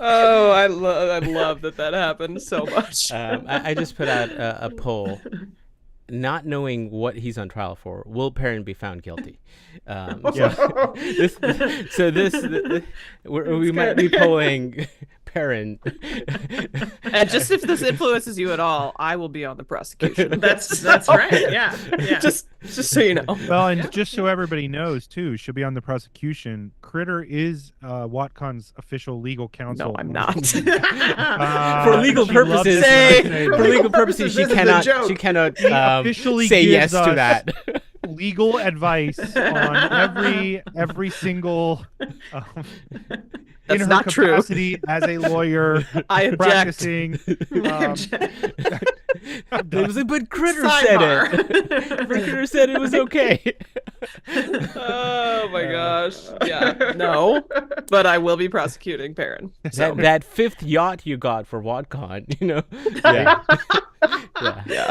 Oh, I love that happened so much. I just put out a poll. not knowing what he's on trial for, will Perrin be found guilty? Yeah. We might be polling Perrin. And just if this influences you at all, I will be on the prosecution. That's right. Yeah. Yeah. Just so you know. Well, and just so everybody knows too, she'll be on the prosecution. Kritter is WatCon's official legal counsel. No, I'm not. For legal she loves purposes, it when I say for that. legal purposes, she This is the cannot. joke. She cannot officially say yes gives to us that. legal advice on every single in That's her not true. capacity as a lawyer I object. practicing. It was but Kritter Sidebar. said it. Kritter said it was okay. Oh my gosh. Yeah. No. But I will be prosecuting Perrin. So. That fifth yacht you got for WatCon, you know. Yeah. Yeah.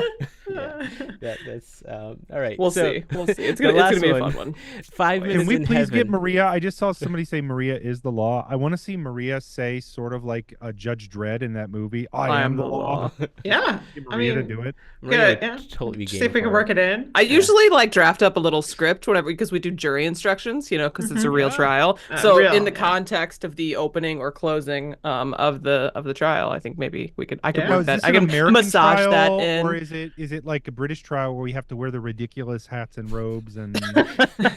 That's all right. We'll so, see. We'll see. It's the gonna be a last fun one. 5 minutes Can we in please heaven. get Maria? I just saw somebody say Maria is the law. I want to see Maria say sort of like a Judge Dredd in that movie. I am the law. Yeah. Get I Maria mean, to do it. Maria good, would yeah. totally be see game if we for can it. work it in. I usually like draft up a little script, whatever, because we do jury instructions, you know, because it's a real trial. So real, in the yeah. context of the opening or closing of the trial, I think maybe I could Yeah. Now, work is that. this I an can American massage trial, that in. or is it like a British trial where we have to wear the ridiculous hats and robes and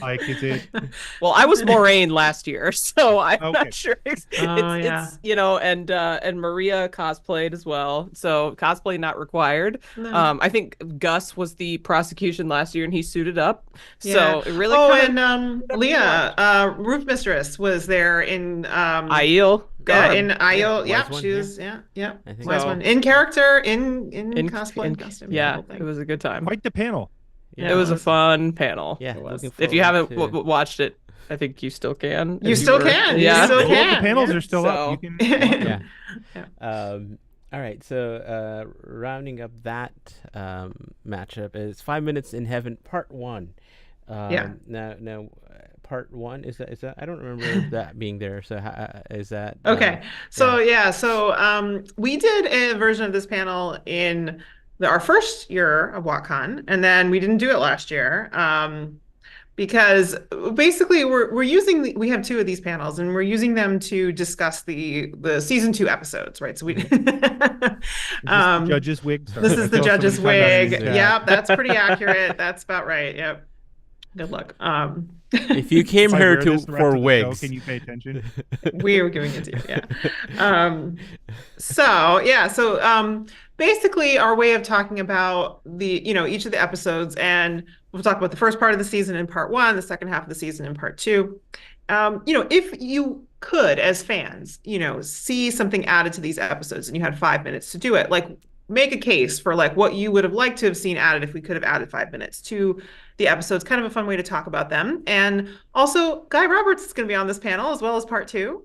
like is it? Well, I was Moraine last year, so I'm Okay. not sure. It's yeah. you know, and Maria cosplayed as well, so cosplay not required. No. I think Gus was the prosecution last year, and he suited up. Yeah. So it really. Oh, kinda, and Leah, Roof Mistress was there in Aiel. yeah, garb. in Aiel. Wise Yeah, one, she yeah. was. Yeah. I think Wise so. one in character in cosplay in- costume. the Yeah, whole thing. it was a good time. Quite the panel. Yeah, It was a it was- fun panel. Yeah, It was. looking If you forward haven't to- watched it, I think you still can. You if still were- can. Yeah. You still All can. the panels yeah. are still up. You So- can. Yeah. Yeah. All right. So rounding up that matchup is 5 Minutes in Heaven Part 1. Yeah. Now, Part 1 is that I don't remember that being there. So is that Okay. So we did a version of this panel in our first year of WatCon, and then we didn't do it last year. Because basically we have two of these panels and we're using them to discuss the season 2 episodes, right? So we The judge's wig. Sorry, this is the I saw judge's somebody comment wig. on that. Yep, that's pretty accurate. That's about right. Yep. Good luck. if you came If I here wear this the rest for of the show, wigs, can you pay attention? we are giving it to you. Yeah. So basically our way of talking about each of the episodes, and we'll talk about the first part of the season in part 1, the second half of the season in part 2. If you could, as fans, see something added to these episodes and you had 5 minutes to do it, like make a case for like what you would have liked to have seen added if we could have added 5 minutes to the episodes. Kind of a fun way to talk about them. And also Guy Roberts is going to be on this panel as well as part 2.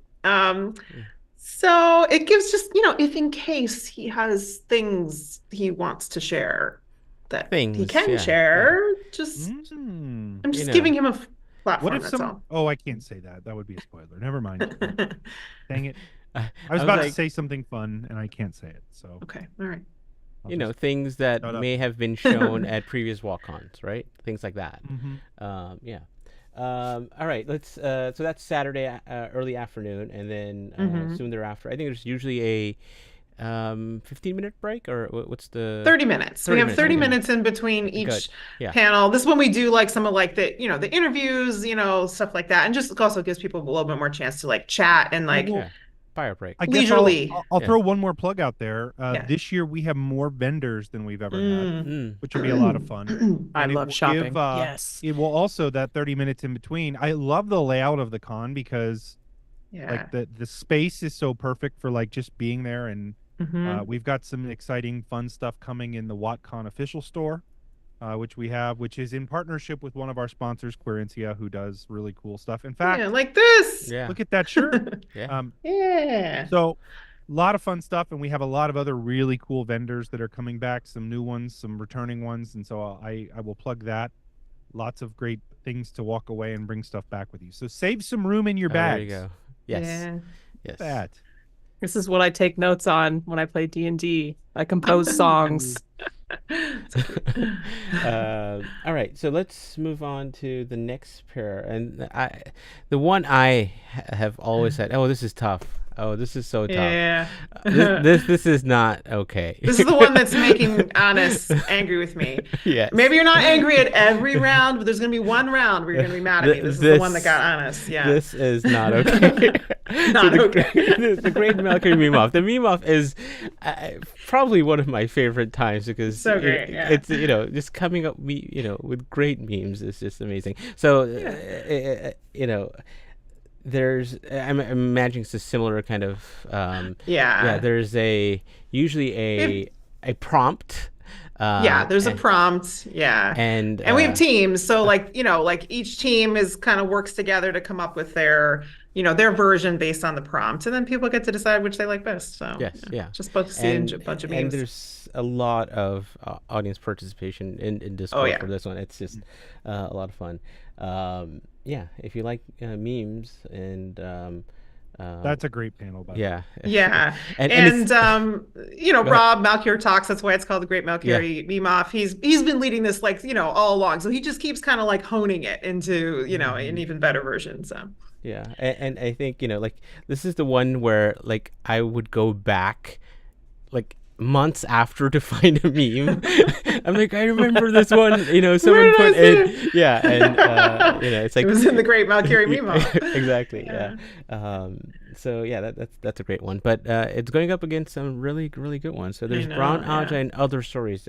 So it gives just, if in case he has things he wants to share that he Things, can yeah, share, just Mm. I'm just know. giving him a platform. What if that's some? all. Oh, I can't say that. That would be a spoiler. Never mind. Dang it! I I was about to like, say something fun and I can't say it. So Okay, all right. I'll things that Shut up. may have been shown at previous WalkCons, right? Things like that. Mhm. Yeah. All right. Let's. So that's Saturday early afternoon, and then Mhm. soon thereafter. I think there's usually a 15-minute break, or what's the 30 minutes. 30 We have minutes, 30 okay. minutes in between each Good. Yeah. panel. This is when we do like some of like the, the interviews, stuff like that. And just also gives people a little bit more chance to like chat and like, Yeah. Fire break. I guess leisurely. I'll Yeah. throw one more plug out there. Yeah. This year we have more vendors than we've ever had, Mm. which will be a lot of fun. I And it love will shopping. give, Yes. It will also, that 30 minutes in between. I love the layout of the con because yeah. like the space is so perfect for like just being there, and Mhm. we've got some exciting fun stuff coming in the WatCon official store, which is in partnership with one of our sponsors, Querencia, who does really cool stuff. In fact, Yeah, like this. Yeah. look at that shirt. Yeah. Yeah. So a lot of fun stuff, and we have a lot of other really cool vendors that are coming back, some new ones, some returning ones, and so I will plug that. Lots of great things to walk away and bring stuff back with you. So save some room in your Oh, bags. there you go. Yes. Yeah. Yes. That. This is what I take notes on when I play D&D. I compose songs. All right, so let's move on to the next pair, and the one I have always said, oh, this is tough. Oh, this is so tough. Yeah. This is not okay. This is the one that's making Honest angry with me. Yes. Maybe you're not angry at every round, but there's going to be one round where you're going to be mad at me. This is the one that got Honest. Yeah. This is not okay. Not okay. The Great Valkyrie meme off. The meme off is probably one of my favorite times because So great, yeah. it's just coming up with great memes is just amazing. So I'm imagining it's a similar kind of there's usually a prompt. There's a prompt. Yeah. And we have teams. So like each team is kind of works together to come up with their version based on the prompt. And then people get to decide which they like best. So just a bunch of memes. And there's a lot of audience participation in Discord for this one. It's just a lot of fun. If you like memes and that's a great panel, by the way. Yeah. and Rob Malkier Talks, that's why it's called the Great Malkier meme off. He's been leading this all along. So he just keeps kind of honing it into, an even better version. So and I think, this is the one where I would go back months after to find a meme. I'm like, I remember this one, someone put in, and it's like it was in the Great Valkyrie meme. Exactly. So that's a great one, but it's going up against some really, really good ones. So there's Brown Aja and Other Stories.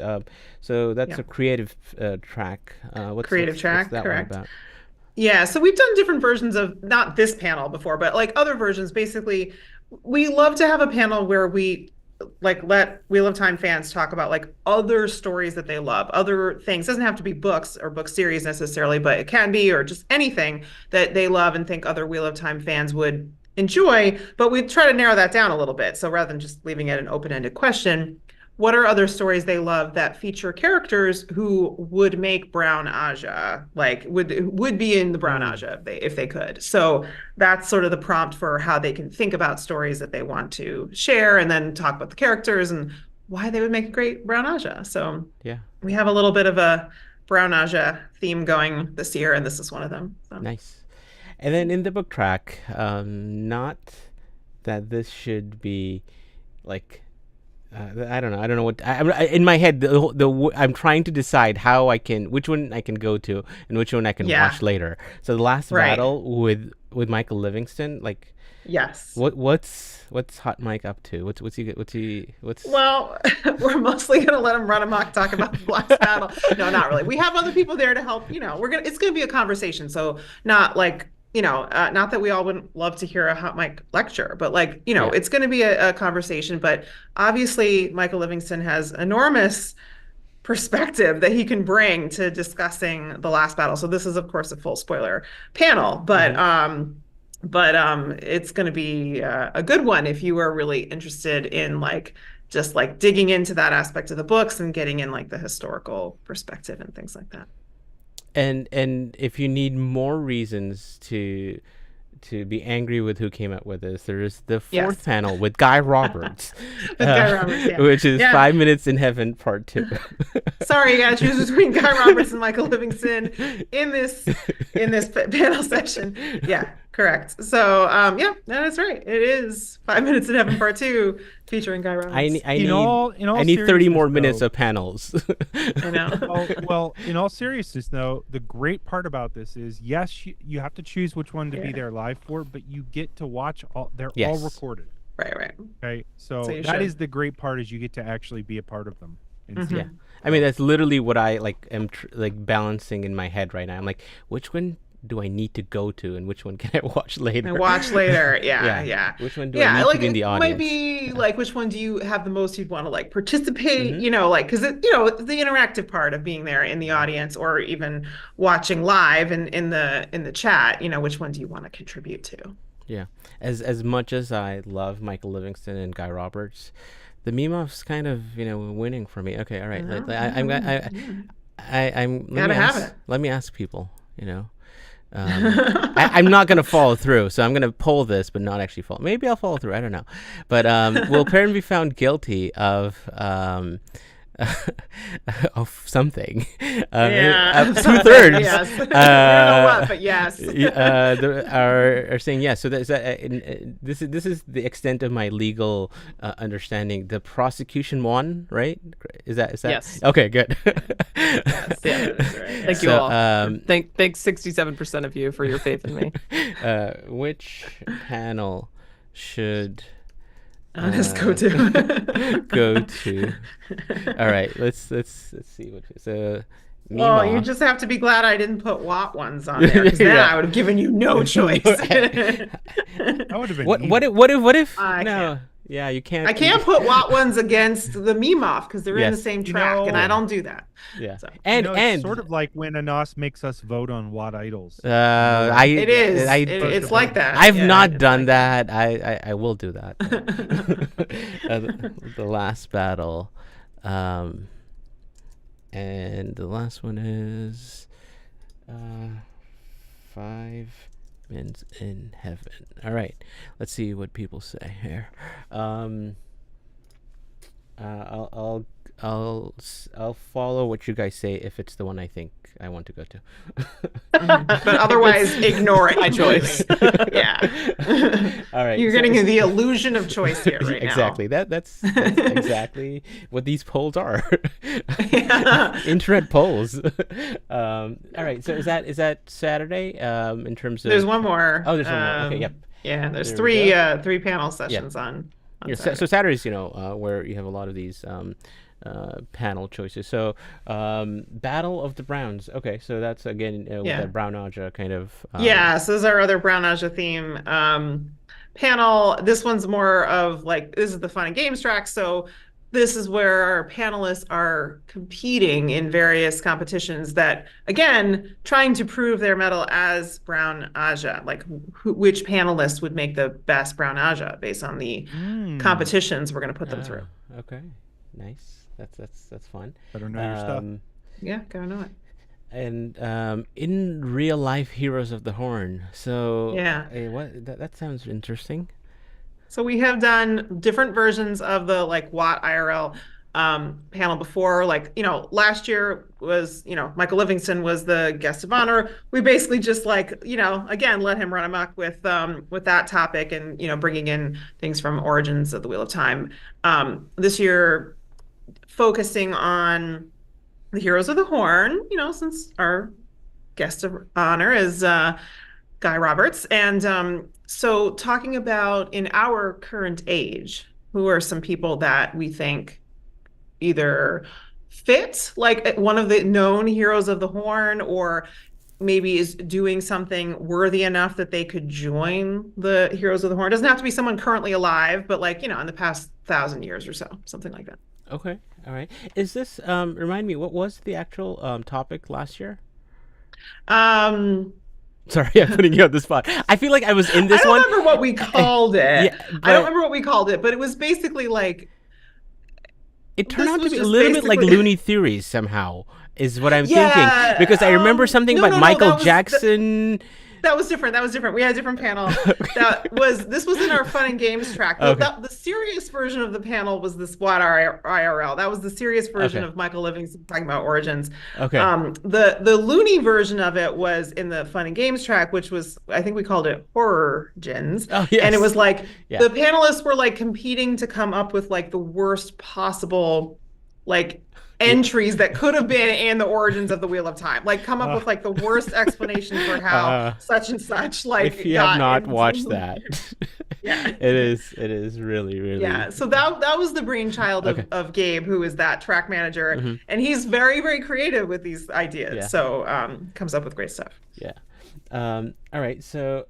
So that's a creative track. What's that correct. one about? Yeah, so we've done different versions of not this panel before, but other versions. Basically, we love to have a panel where we let Wheel of Time fans talk about other stories that they love, other things. It doesn't have to be books or book series necessarily, but it can be, or just anything that they love and think other Wheel of Time fans would enjoy. But we try to narrow that down a little bit. So rather than just leaving it an open-ended question, what are other stories they love that feature characters who would make Brown Aja, would be in the Brown Aja if they could? So that's sort of the prompt for how they can think about stories that they want to share, and then talk about the characters and why they would make a great Brown Aja. So we have a little bit of a Brown Aja theme going this year, and this is one of them. So. Nice. And then in the book track, not that this should be I don't know what in my head. I'm trying to decide which one I can go to and which one I can watch later. So the last battle with Michael Livingston, yes. What's Hot Mike up to? What's Well, we're mostly gonna let him run amok, talk about the last battle. No, not really. We have other people there to help. It's gonna be a conversation. So not not that we all wouldn't love to hear a Hot Mike lecture, but it's going to be a conversation. But obviously, Michael Livingston has enormous perspective that he can bring to discussing the last battle. So this is, of course, a full spoiler panel, but it's going to be a good one if you are really interested in just digging into that aspect of the books and getting in the historical perspective and things like that. And if you need more reasons to be angry with who came up with this, there is the fourth panel with Guy Roberts, which is 5 Minutes in Heaven Part 2. Sorry, you gotta choose between Guy Roberts and Michael Livingston in this panel session. Yeah, correct. So that's right. It is 5 Minutes in Heaven Part 2 featuring Guy Roberts. I need 30 more minutes of panels. I know. Well, in all seriousness, though, the great part about this is, yes, you have to choose which one to be there live for, but you get to watch all. They're all recorded. Right. Okay, so that is the great part, is you get to actually be a part of them. Yeah, I mean that's literally what I am balancing in my head right now. I'm like, which one do I need to go to, and which one can I watch later? Yeah. Which one do I need to be in the audience? It might be which one do you have the most you'd want to participate? Because the interactive part of being there in the audience, or even watching live and in the chat. Which one do you want to contribute to? Yeah, as much as I love Michael Livingston and Guy Roberts, the meme off's kind of winning for me. Okay, all right. Let me ask people. I'm not going to follow through, so I'm going to poll this, but not actually follow. Maybe I'll follow through. I don't know. But will Perrin be found guilty of of something. Yeah. 2/3. Yes. We don't know what, but yes. Are saying yes. So this is the extent of my legal understanding. The prosecution won, right? Is that Yes. Okay, good. Yes, yeah, that's right. Thank you So, all. Thanks 67% of you for your faith in me. Which panel should Let's go to. go to? All right, let's see what. So, Well, you Mima. just have to be glad I didn't put Wat ones on there, because then Yeah. I would have given you no choice. That would have been What if I no? can't. Yeah, you can't. I can't put Wat ones against the Memoff because they're in the Yes. same You track, and I know- don't do that. Yeah, So. and it's sort of like when Anas makes us vote on Wat Idols. It is. It's like that. I've Yeah, not it's done like that. I will do that. The last battle, and the last one is 5 Men's in Heaven. All right, let's see what people say here. I'll follow what you guys say if it's the one I think I want to go to. But otherwise, ignore it. My choice. Yeah. All right. You're so- getting the illusion of choice here right exactly. That's exactly what these polls are. Yeah. Internet polls. All right. So is that Saturday? In terms of now. There's one more. Oh, there's one more. Okay. Yep. Yeah, there's There we three panel sessions on Yeah, Saturday. so Saturdays, where you have a lot of these panel choices. So Battle of the Browns. Okay, so that's again with Yeah. that Brown Aja kind of. Yeah, so this is our other Brown Aja theme panel. This one's more of like, this is the fun and games track. So this is where our panelists are competing in various competitions that, again, trying to prove their mettle as Brown Aja, like which panelists would make the best Brown Aja based on the competitions we're going to put them through. Okay, nice. That's fun. Better know your stuff. Yeah, gotta know it. And in real life, Heroes of the Horn. So Yeah. That sounds interesting. So we have done different versions of the like Wat IRL panel before. Like, last year was, Michael Livingston was the guest of honor. We basically just like, again, let him run amok with that topic and, bringing in things from Origins of the Wheel of Time. This year, focusing on the Heroes of the Horn, since our guest of honor is Guy Roberts. And so talking about in our current age, who are some people that we think either fit like one of the known Heroes of the Horn, or maybe is doing something worthy enough that they could join the Heroes of the Horn. It doesn't have to be someone currently alive, but like, in the past 1,000 years or so, something like that. Okay, all right. Is this remind me, what was the actual topic last year? Sorry, I'm putting you on the spot. I feel like I was in this I don't one. remember what we called it. Yeah, I don't remember what we called it, but it was basically like, it turned this out to was be a just little bit like basically- Looney Theories somehow, is what I'm Yeah, thinking. Because I remember something no, about no, Michael that was- Jackson. That was different. We had a different panel. This was in our fun and games track. Okay. The serious version of the panel was this Wat IRL. That was the serious version Okay. of Michael Livingston talking about Origins. Okay. The loony version of it was in the fun and games track, which was, I think we called it Horrorgens. Oh, yes. And it was like, Yeah. the panelists were like competing to come up with like the worst possible like entries that could have been in the Origins of the Wheel of Time. Like come up with like the worst explanation for how such and such like If you got have not into- watched that, Yeah. it is really. Yeah, so that was the brainchild Okay. of Gabe, who is that track manager, Mhm. and he's very, very creative with these ideas. Yeah. So comes up with great stuff. Yeah. All right. So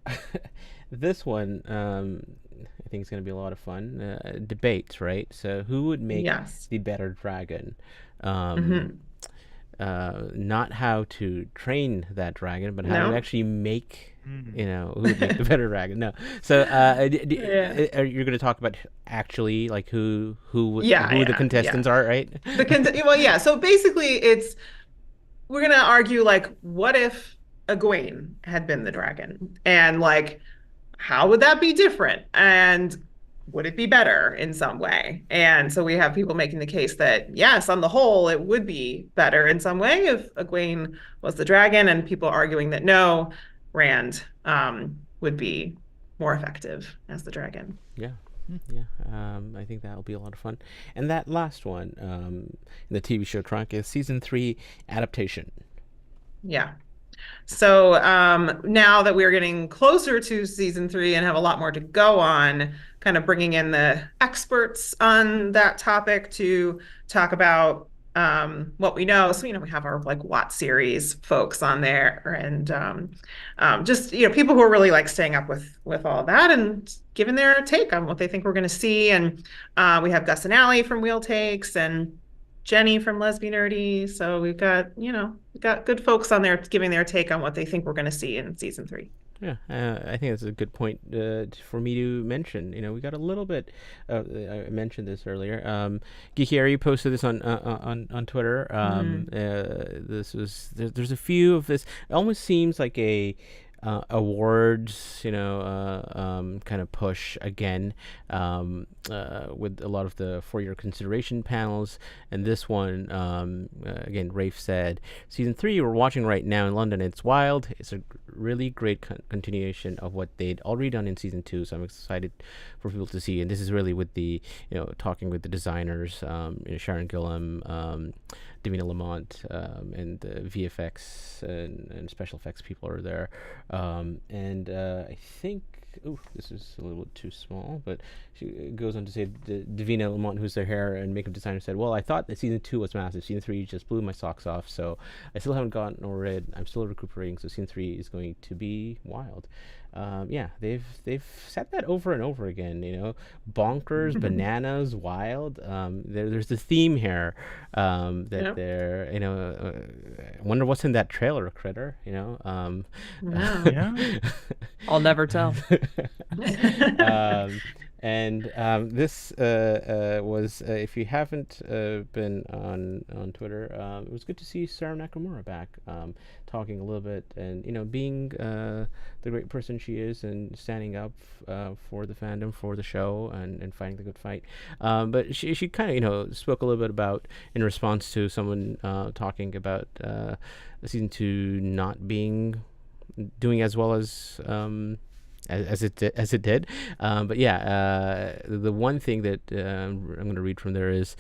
this one, I think it's going to be a lot of fun. Debates, right? So who would make Yes. the better dragon? Mhm. Not how to train that dragon, but how No. to actually make. Who would make the better dragon? No. So are you going to talk about actually like who the contestants are, right? Well, yeah. So basically, we're gonna argue like, what if Egwene had been the dragon, and like, how would that be different? And would it be better in some way? And so we have people making the case that yes, on the whole, it would be better in some way if Egwene was the dragon, and people arguing that no, Rand would be more effective as the dragon. Yeah. Yeah, I think that'll be a lot of fun. And that last one, in the TV show trunk, is season 3 adaptation. Yeah. So now that we're getting closer to season 3 and have a lot more to go on, kind of bringing in the experts on that topic to talk about what we know. So, we have our like Wat series folks on there, and just, people who are really like staying up with all that and giving their take on what they think we're going to see. And we have Gus and Allie from Wheel Takes and Jenny from Lesbian Nerdy. So we've got, good folks on there giving their take on what they think we're going to see in season 3. Yeah, I think that's a good point for me to mention. We got a little bit. I mentioned this earlier. Geeky Harry posted this on Twitter. This was there's a few of this. It almost seems like a awards, kind of push again, with a lot of the for your consideration panels. And this one, again, Rafe said, season 3 we're watching right now in London. It's wild. It's a really great continuation of what they'd already done in season 2. So I'm excited for people to see. And this is really with the, talking with the designers, Sharon Gillam, Davina Lamont, and VFX and special effects people are there. I think, this is a little bit too small, but she goes on to say, Davina Lamont, who's their hair and makeup designer, said, well, I thought that season 2 was massive. Season 3 just blew my socks off, so I still haven't gotten over it. I'm still recuperating, so season 3 is going to be wild. They've said that over and over again, bonkers, bananas, wild. There's the theme here, that they're, I wonder what's in that trailer, Kritter, I'll never tell. This was, if you haven't been on Twitter, it was good to see Sarah Nakamura back, talking a little bit and, being the great person she is and standing up for the fandom, for the show, and fighting the good fight. But she kind of, spoke a little bit about, in response to someone talking about season 2 not doing as well as it did. But yeah, the one thing that I'm going to read from there is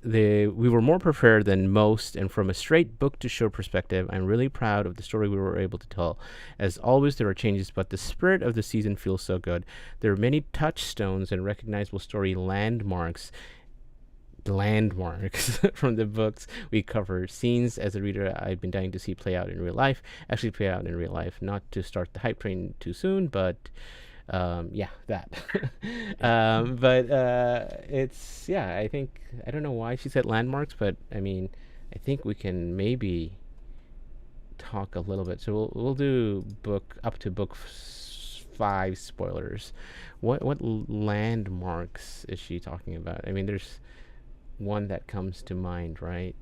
we were more prepared than most, and from a straight book to show perspective, I'm really proud of the story we were able to tell. As always, there are changes, but the spirit of the season feels so good. There are many touchstones and recognizable story landmarks from the books we cover, scenes as a reader I've been dying to see play out in real life, not to start the hype train too soon, but that. It's, I think, I don't know why she said landmarks, but I mean, I think we can maybe talk a little bit. So we'll do up to book 5 spoilers. What landmarks is she talking about? I mean, there's one that comes to mind, right?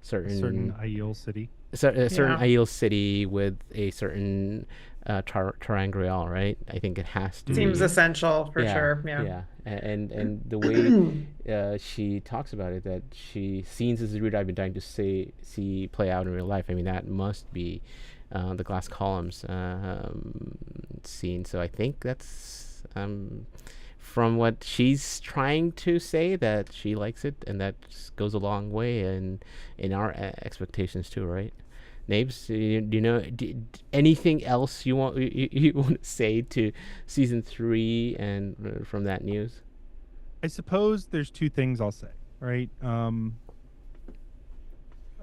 Certain Aiel city. Certain Aiel city with a certain Terangreal, right? I think it has to seems essential for sure. And the way she talks about it, that she scenes as a reader I've been dying to see play out in real life. I mean, that must be the glass columns scene. So I think that's from what she's trying to say, that she likes it, and that goes a long way in our expectations too, right? Nae'blis, do you know anything else you want to say to season 3 and from that news? I suppose there's 2 things I'll say, right?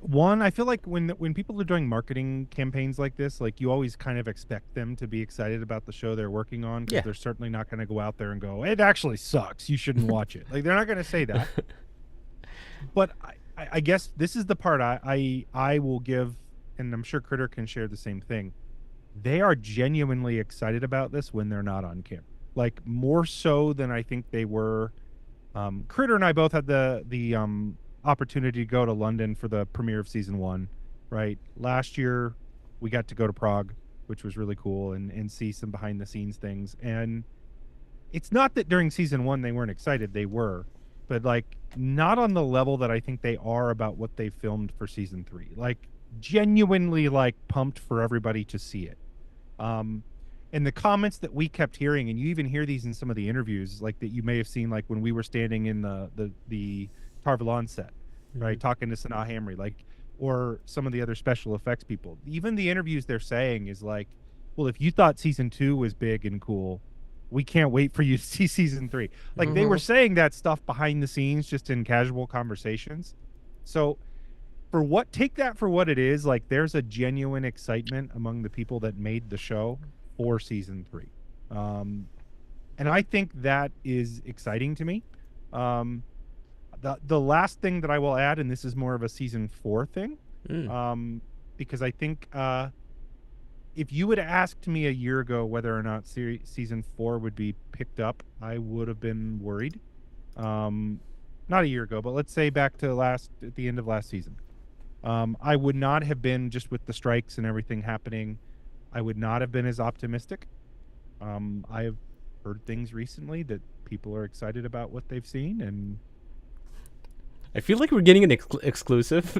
One, I feel like when people are doing marketing campaigns like this, like, you always kind of expect them to be excited about the show they're working on, because they're certainly not going to go out there and go, it actually sucks, you shouldn't watch it. Like, they're not going to say that. But I guess this is the part I will give, and I'm sure Kritter can share the same thing. They are genuinely excited about this when they're not on camera, like, more so than I think they were. Kritter and I both had the opportunity to go to London for the premiere of season 1, right? Last year we got to go to Prague, which was really cool, and see some behind the scenes things. And it's not that during season 1 they weren't excited, they were, but like not on the level that I think they are about what they filmed for season 3. Like genuinely like pumped for everybody to see it. And the comments that we kept hearing, and you even hear these in some of the interviews, like that you may have seen, like when we were standing in the Tarvalon set, right, talking to Sanaa Hamri, like, or some of the other special effects people. Even the interviews they're saying is like, well, if you thought season 2 was big and cool, we can't wait for you to see season 3. Like they were saying that stuff behind the scenes, just in casual conversations. So take that for what it is. Like there's a genuine excitement among the people that made the show for season 3. And I think that is exciting to me. The last thing that I will add, and this is more of a season 4 thing, because I think if you would have asked me a year ago whether or not season 4 would be picked up, I would have been worried. Not a year ago, but let's say back to at the end of last season. I would not have been, just with the strikes and everything happening, I would not have been as optimistic. I've heard things recently that people are excited about what they've seen, and I feel like we're getting an exclusive.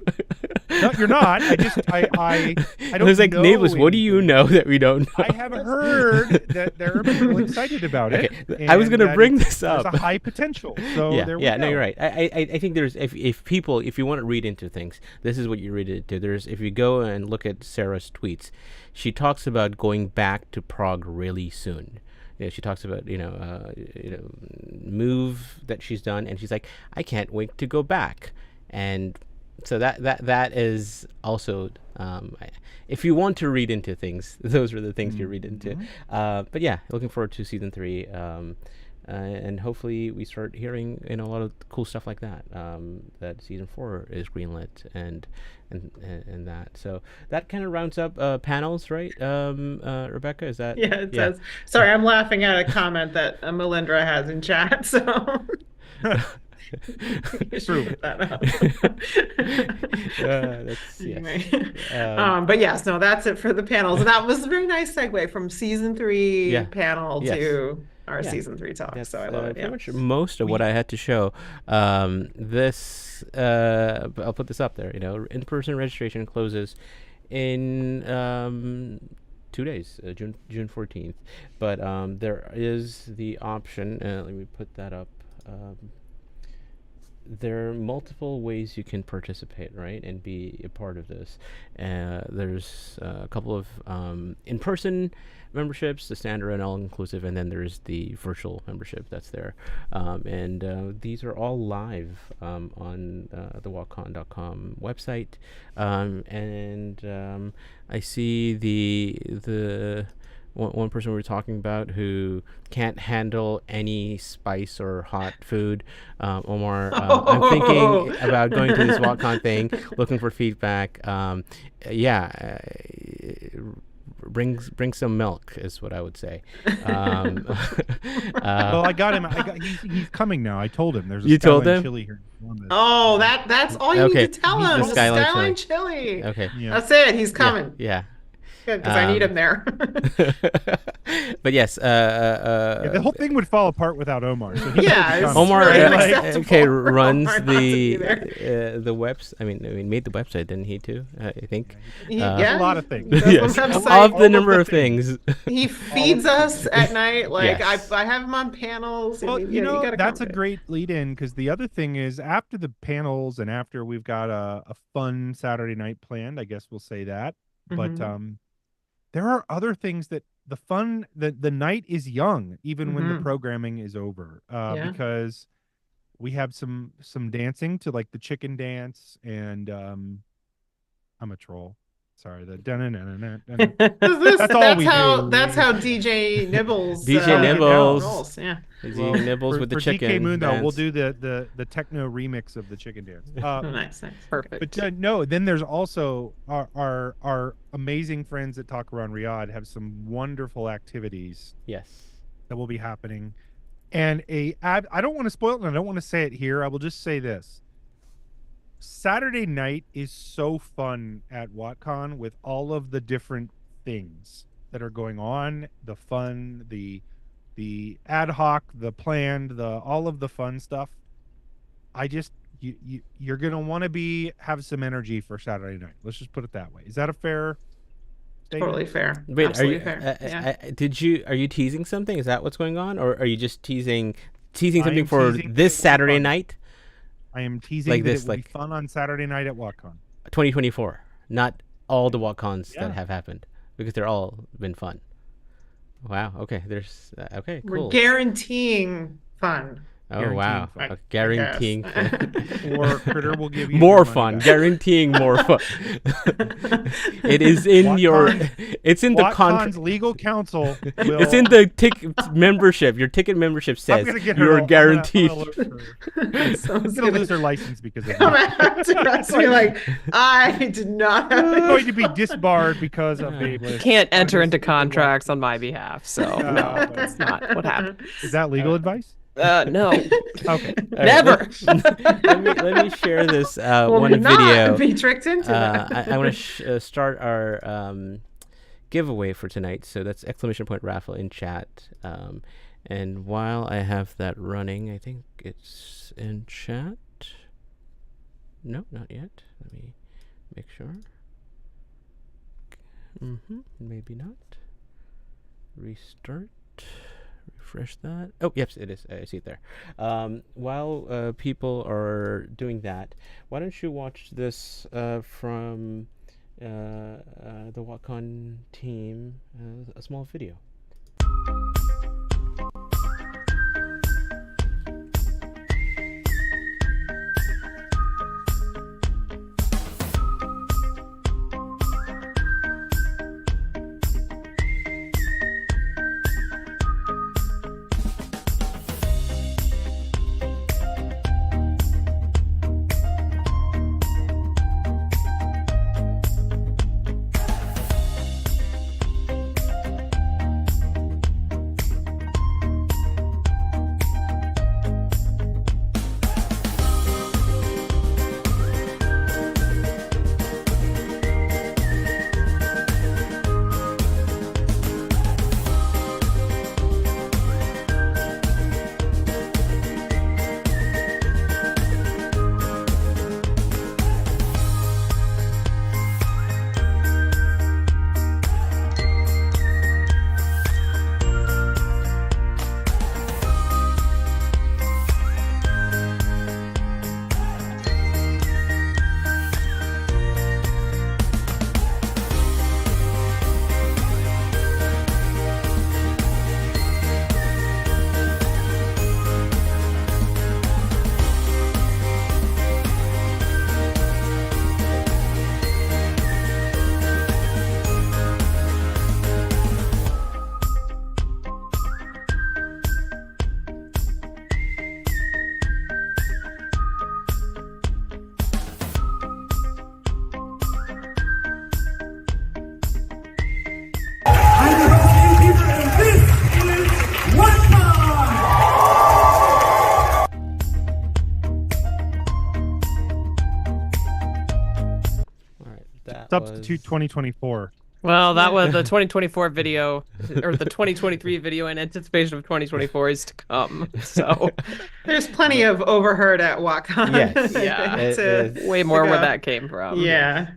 No, you're not. I don't. I was like, know Nae'blis, what do you know that we don't know? I have heard that there are people excited about it. Okay. I was going to bring this up. There's a high potential. So yeah, there we go. No, you're right. I think there's if you want to read into things, this is what you read into. If you go and look at Sarah's tweets, she talks about going back to Prague really soon. She talks about move that she's done, and she's like, I can't wait to go back. And so that is also, if you want to read into things, those are the things you read into. But yeah, looking forward to season 3, and hopefully we start hearing a lot of cool stuff like that. That season 4 is greenlit and that. So that kind of rounds up panels, right? Rebecca, is that? Yeah, it says. Sorry, I'm laughing at a comment that Melindra has in chat. So. True. But yes, no, that's it for the panels. And that was a very nice segue from season 3 panel to our season 3 talk. So I love it. Pretty much most of what I had to show. This I'll put this up there. In-person registration closes in 2 days, June 14th. But there is the option. Let me put that up. There are multiple ways you can participate, right, and be a part of this. There's a couple of in-person memberships, the standard and all-inclusive, and then there's the virtual membership that's there. And these are all live on the WatCon.com website. And I see the one person we were talking about who can't handle any spice or hot food. Omar, I'm thinking about going to this WatCon thing, looking for feedback. Bring some milk is what I would say. Well, I got him. He's coming now. I told him there's a Skyline chili here. Oh, that's all you need to tell him. The Skyline chili. Okay. Yeah. That's it. He's coming. Yeah. Good, because I need him there. But yes, the whole thing would fall apart without Omar. So Omar really runs Omar the website. I mean, made the website, didn't he too? I think. A lot of things. Yes. Of the number of things. He feeds us at night. Like yes. I have him on panels. Well, that's a great lead in, because the other thing is, after the panels and after we've got a fun Saturday night planned, I guess we'll say that. But there are other things that the night is young, even when the programming is over, because we have some dancing to like the chicken dance, and I'm a troll. Sorry, the that's how DJ Nibbles. DJ Nibbles. Rolls, yeah. DJ Nibbles with the chicken. DK Moon, though, dance. we'll do the techno remix of the chicken dance. Nice. Perfect. But no, then there's also our amazing friends at Talk Around Riyadh have some wonderful activities. Yes. That will be happening, and I don't want to spoil it, and I don't want to say it here. I will just say this. Saturday night is so fun at WatCon with all of the different things that are going on, the fun, the the ad hoc, the planned, the all of the fun stuff. I just you're gonna want to have some energy for Saturday night. Let's just put it that way. Is that a fair statement? Totally fair. Wait, Absolutely fair. Yeah. Are you teasing something? Is that what's going on, or are you just teasing something for teasing this that Saturday fun. night, I am teasing Like that this, it will like- be fun on Saturday night at WatCon. 2024, not all the WatCons Yeah. that have happened, because they're all been fun. Wow. Okay. There's okay. We're Cool. guaranteeing fun. Oh wow. fun. Guaranteeing Or Kritter will give you more your money fun. back. Guaranteeing more fun. It is in it's in the WatCon's contract. legal counsel will. It's in the ticket membership. Your ticket membership I'm says gonna get her. you're I'm guaranteed. gonna alert her. Someone's She's gonna lose her license because of come that. after us. Be like, I did not have She's going to be disbarred because of Nae'blis. Can't enter into Just- contracts on my behalf, so no, No. that's not what happened. Is that legal advice? No, Okay. All right, never. let me share this Will one not video. be tricked into that. I want to start our giveaway for tonight. So that's !point raffle in chat. And while I have that running, I think it's in chat. No, not yet. Let me make sure. Maybe not. Restart. Refresh that. Oh, yes, it is. I see it there. While people are doing that, why don't you watch this from the WatCon team, a small video. Substitute 2024. Well, that was the 2024 video, or the 2023 video in anticipation of 2024 is to come. So There's plenty of overheard at WatCon. Yes. Yeah. way more where that came from. Yeah.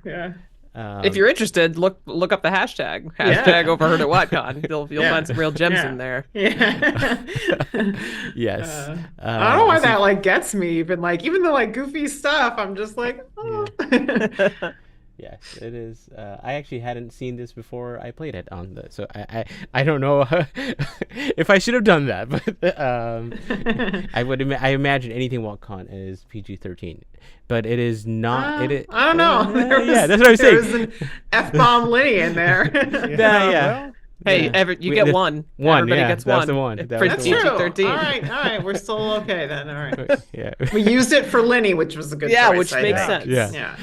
If you're interested, look up the hashtag overheard at WatCon. You'll find some real gems in there. Yeah. Yes. I don't know why that like gets me, even the goofy stuff. I'm just like, oh. Yes, it is. I actually hadn't seen this before I played it on the, so I don't know if I should have done that, but I imagine anything WatCon is PG-13, but it is not. I don't know. Yeah, that's what I'm saying. There was an F-bomb Lenny in there. Yeah. Hey, you get one. Everybody gets that's one. the one. That's PG-13. true. All right. We're still okay then. All right. Yeah. We used it for Lenny, which was a good choice. Which makes sense. Yeah.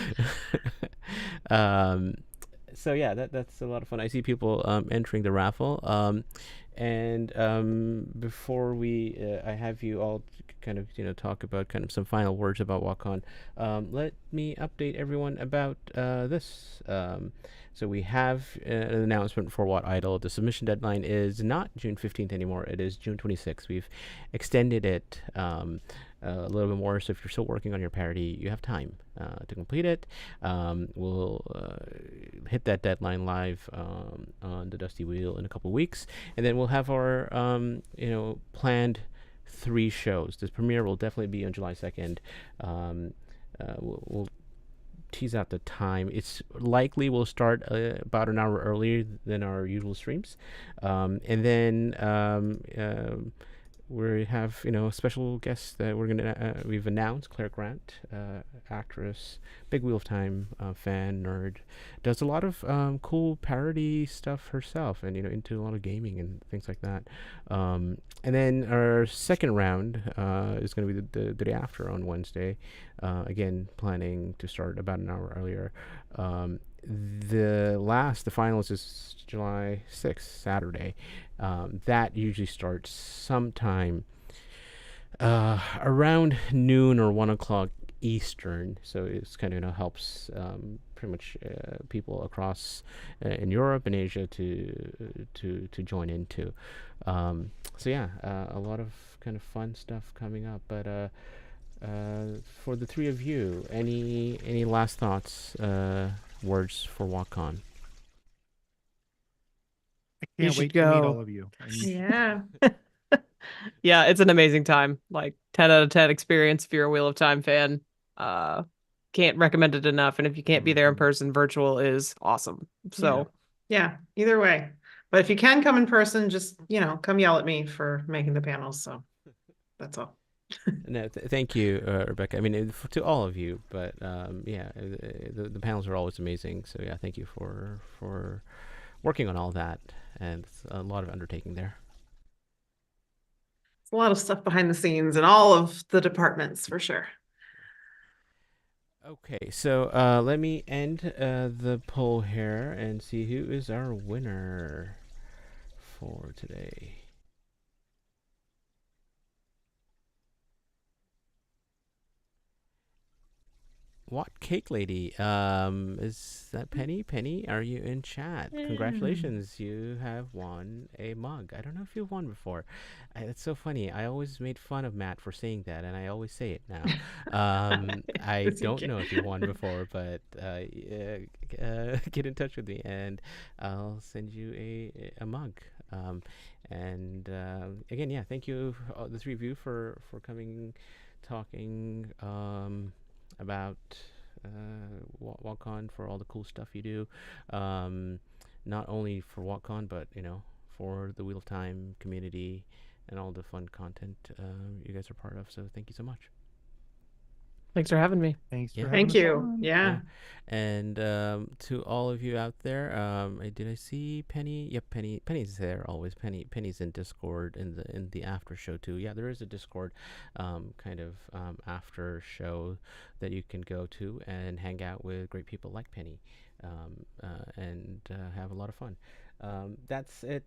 So yeah, that's a lot of fun. I see people entering the raffle. And before I have you all kind of talk about kind of some final words about WatCon, let me update everyone about this. So we have an announcement for Wat Idol. The submission deadline is not June 15th anymore. It is June 26th. We've extended it a little bit more. So if you're still working on your parody, you have time to complete it. We'll hit that deadline live on the Dusty Wheel in a couple weeks, and then we'll have our planned 3 shows. This premiere will definitely be on July 2nd. We'll tease out the time. It's likely we'll start about an hour earlier than our usual streams, and then we have special guests that we've announced. Claire Grant, actress, big Wheel of Time fan, nerd, does a lot of cool parody stuff herself, and into a lot of gaming and things like that. And then our second round is going to be the day after on Wednesday. Again, planning to start about an hour earlier. The finals is July 6th, Saturday. That usually starts sometime around noon or 1 o'clock Eastern. So it's kind of helps pretty much people across in Europe and Asia to join into. So yeah, a lot of kind of fun stuff coming up. But for the 3 of you, any last thoughts, words for WatCon? I can't wait to meet all of you. Yeah. Yeah, it's an amazing time. Like 10 out of 10 experience if you're a Wheel of Time fan. Can't recommend it enough. And if you can't be there in person, virtual is awesome. So yeah, either way. But if you can come in person, just come yell at me for making the panels. So that's all. No, thank you, Rebecca. I mean, to all of you, but the panels are always amazing. So yeah, thank you for working on all that, and it's a lot of undertaking there. It's a lot of stuff behind the scenes in all of the departments for sure. Okay, so let me end the poll here and see who is our winner for today. What Cake Lady? Is that Penny? Penny, are you in chat? Congratulations, you have won a mug. I don't know if you've won before. It's so funny. I always made fun of Matt for saying that, and I always say it now. I don't know if you won before, but get in touch with me, and I'll send you a mug. And again, yeah, thank you, the 3 of you, for coming, talking about WatCon, for all the cool stuff you do, not only for WatCon, but for the Wheel of Time community and all the fun content you guys are part of. So thank you so much. Thanks for having me. Thanks for Thank having us you. on. Yeah. And to all of you out there, did I see Penny? Yep, Penny's there always. Penny's in Discord in the after show too. Yeah, there is a Discord kind of after show that you can go to and hang out with great people like Penny, and have a lot of fun. That's it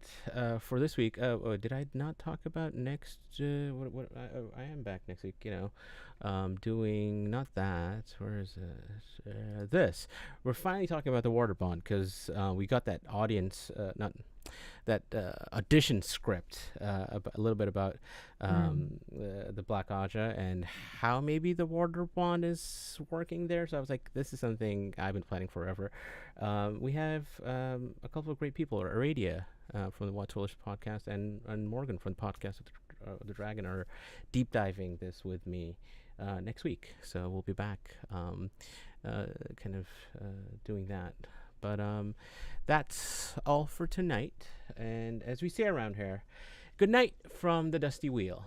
for this week. Did I not talk about next? What I am back next week. Doing not that. Where is it? This. We're finally talking about the water bond because we got that audience, not that audition script, a little bit about the Black Aja and how maybe the water bond is working there. So I was like, this is something I've been planning forever. We have a couple of great people. Aradia from the WatCon podcast and Morgan from the podcast of the Dragon are deep diving this with me next week. So we'll be back kind of doing that. But that's all for tonight. And as we say around here, good night from the Dusty Wheel,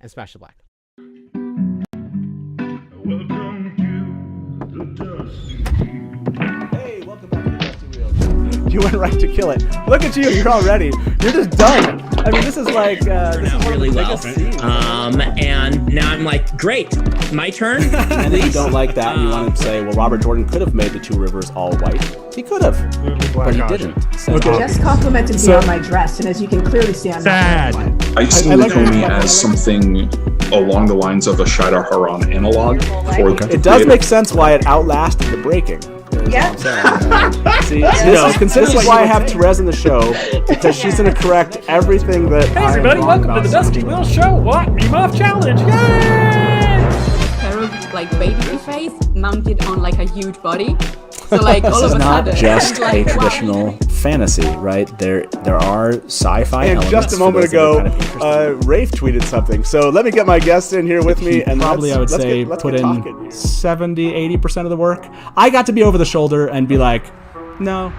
and smash the black. Welcome to the Dusty Wheel. Hey, welcome back to the Dusty Wheel. you went right to kill it. Look at you, you're all ready. You're just done. I mean, this is like, this is one really of the well. biggest scenes. And now I'm like, great, my turn. And if you don't like that, you want to say, well, Robert Jordan could have made the two rivers all white. He could have, but he didn't. So, Just complimented me on my dress, and as you can clearly see, I'm Sad. I see the Comey as something along the lines of a Shida Haran analog. It does make sense why it outlasted the breaking. Yeah. See, this is why I have Therese in the show, because she's going to correct everything that Hey everybody, welcome to the Dusty Will Show What Meme Off Challenge! Yay! Pair of like baby face mounted on like a huge body. So like all of a sudden, not just like, a traditional fantasy, right? There are sci-fi And elements. just a moment ago, Rafe tweeted something. So let me get my guest in here with me. And probably, I would say, put in 70, 80% of the work. I got to be over the shoulder and be like, no,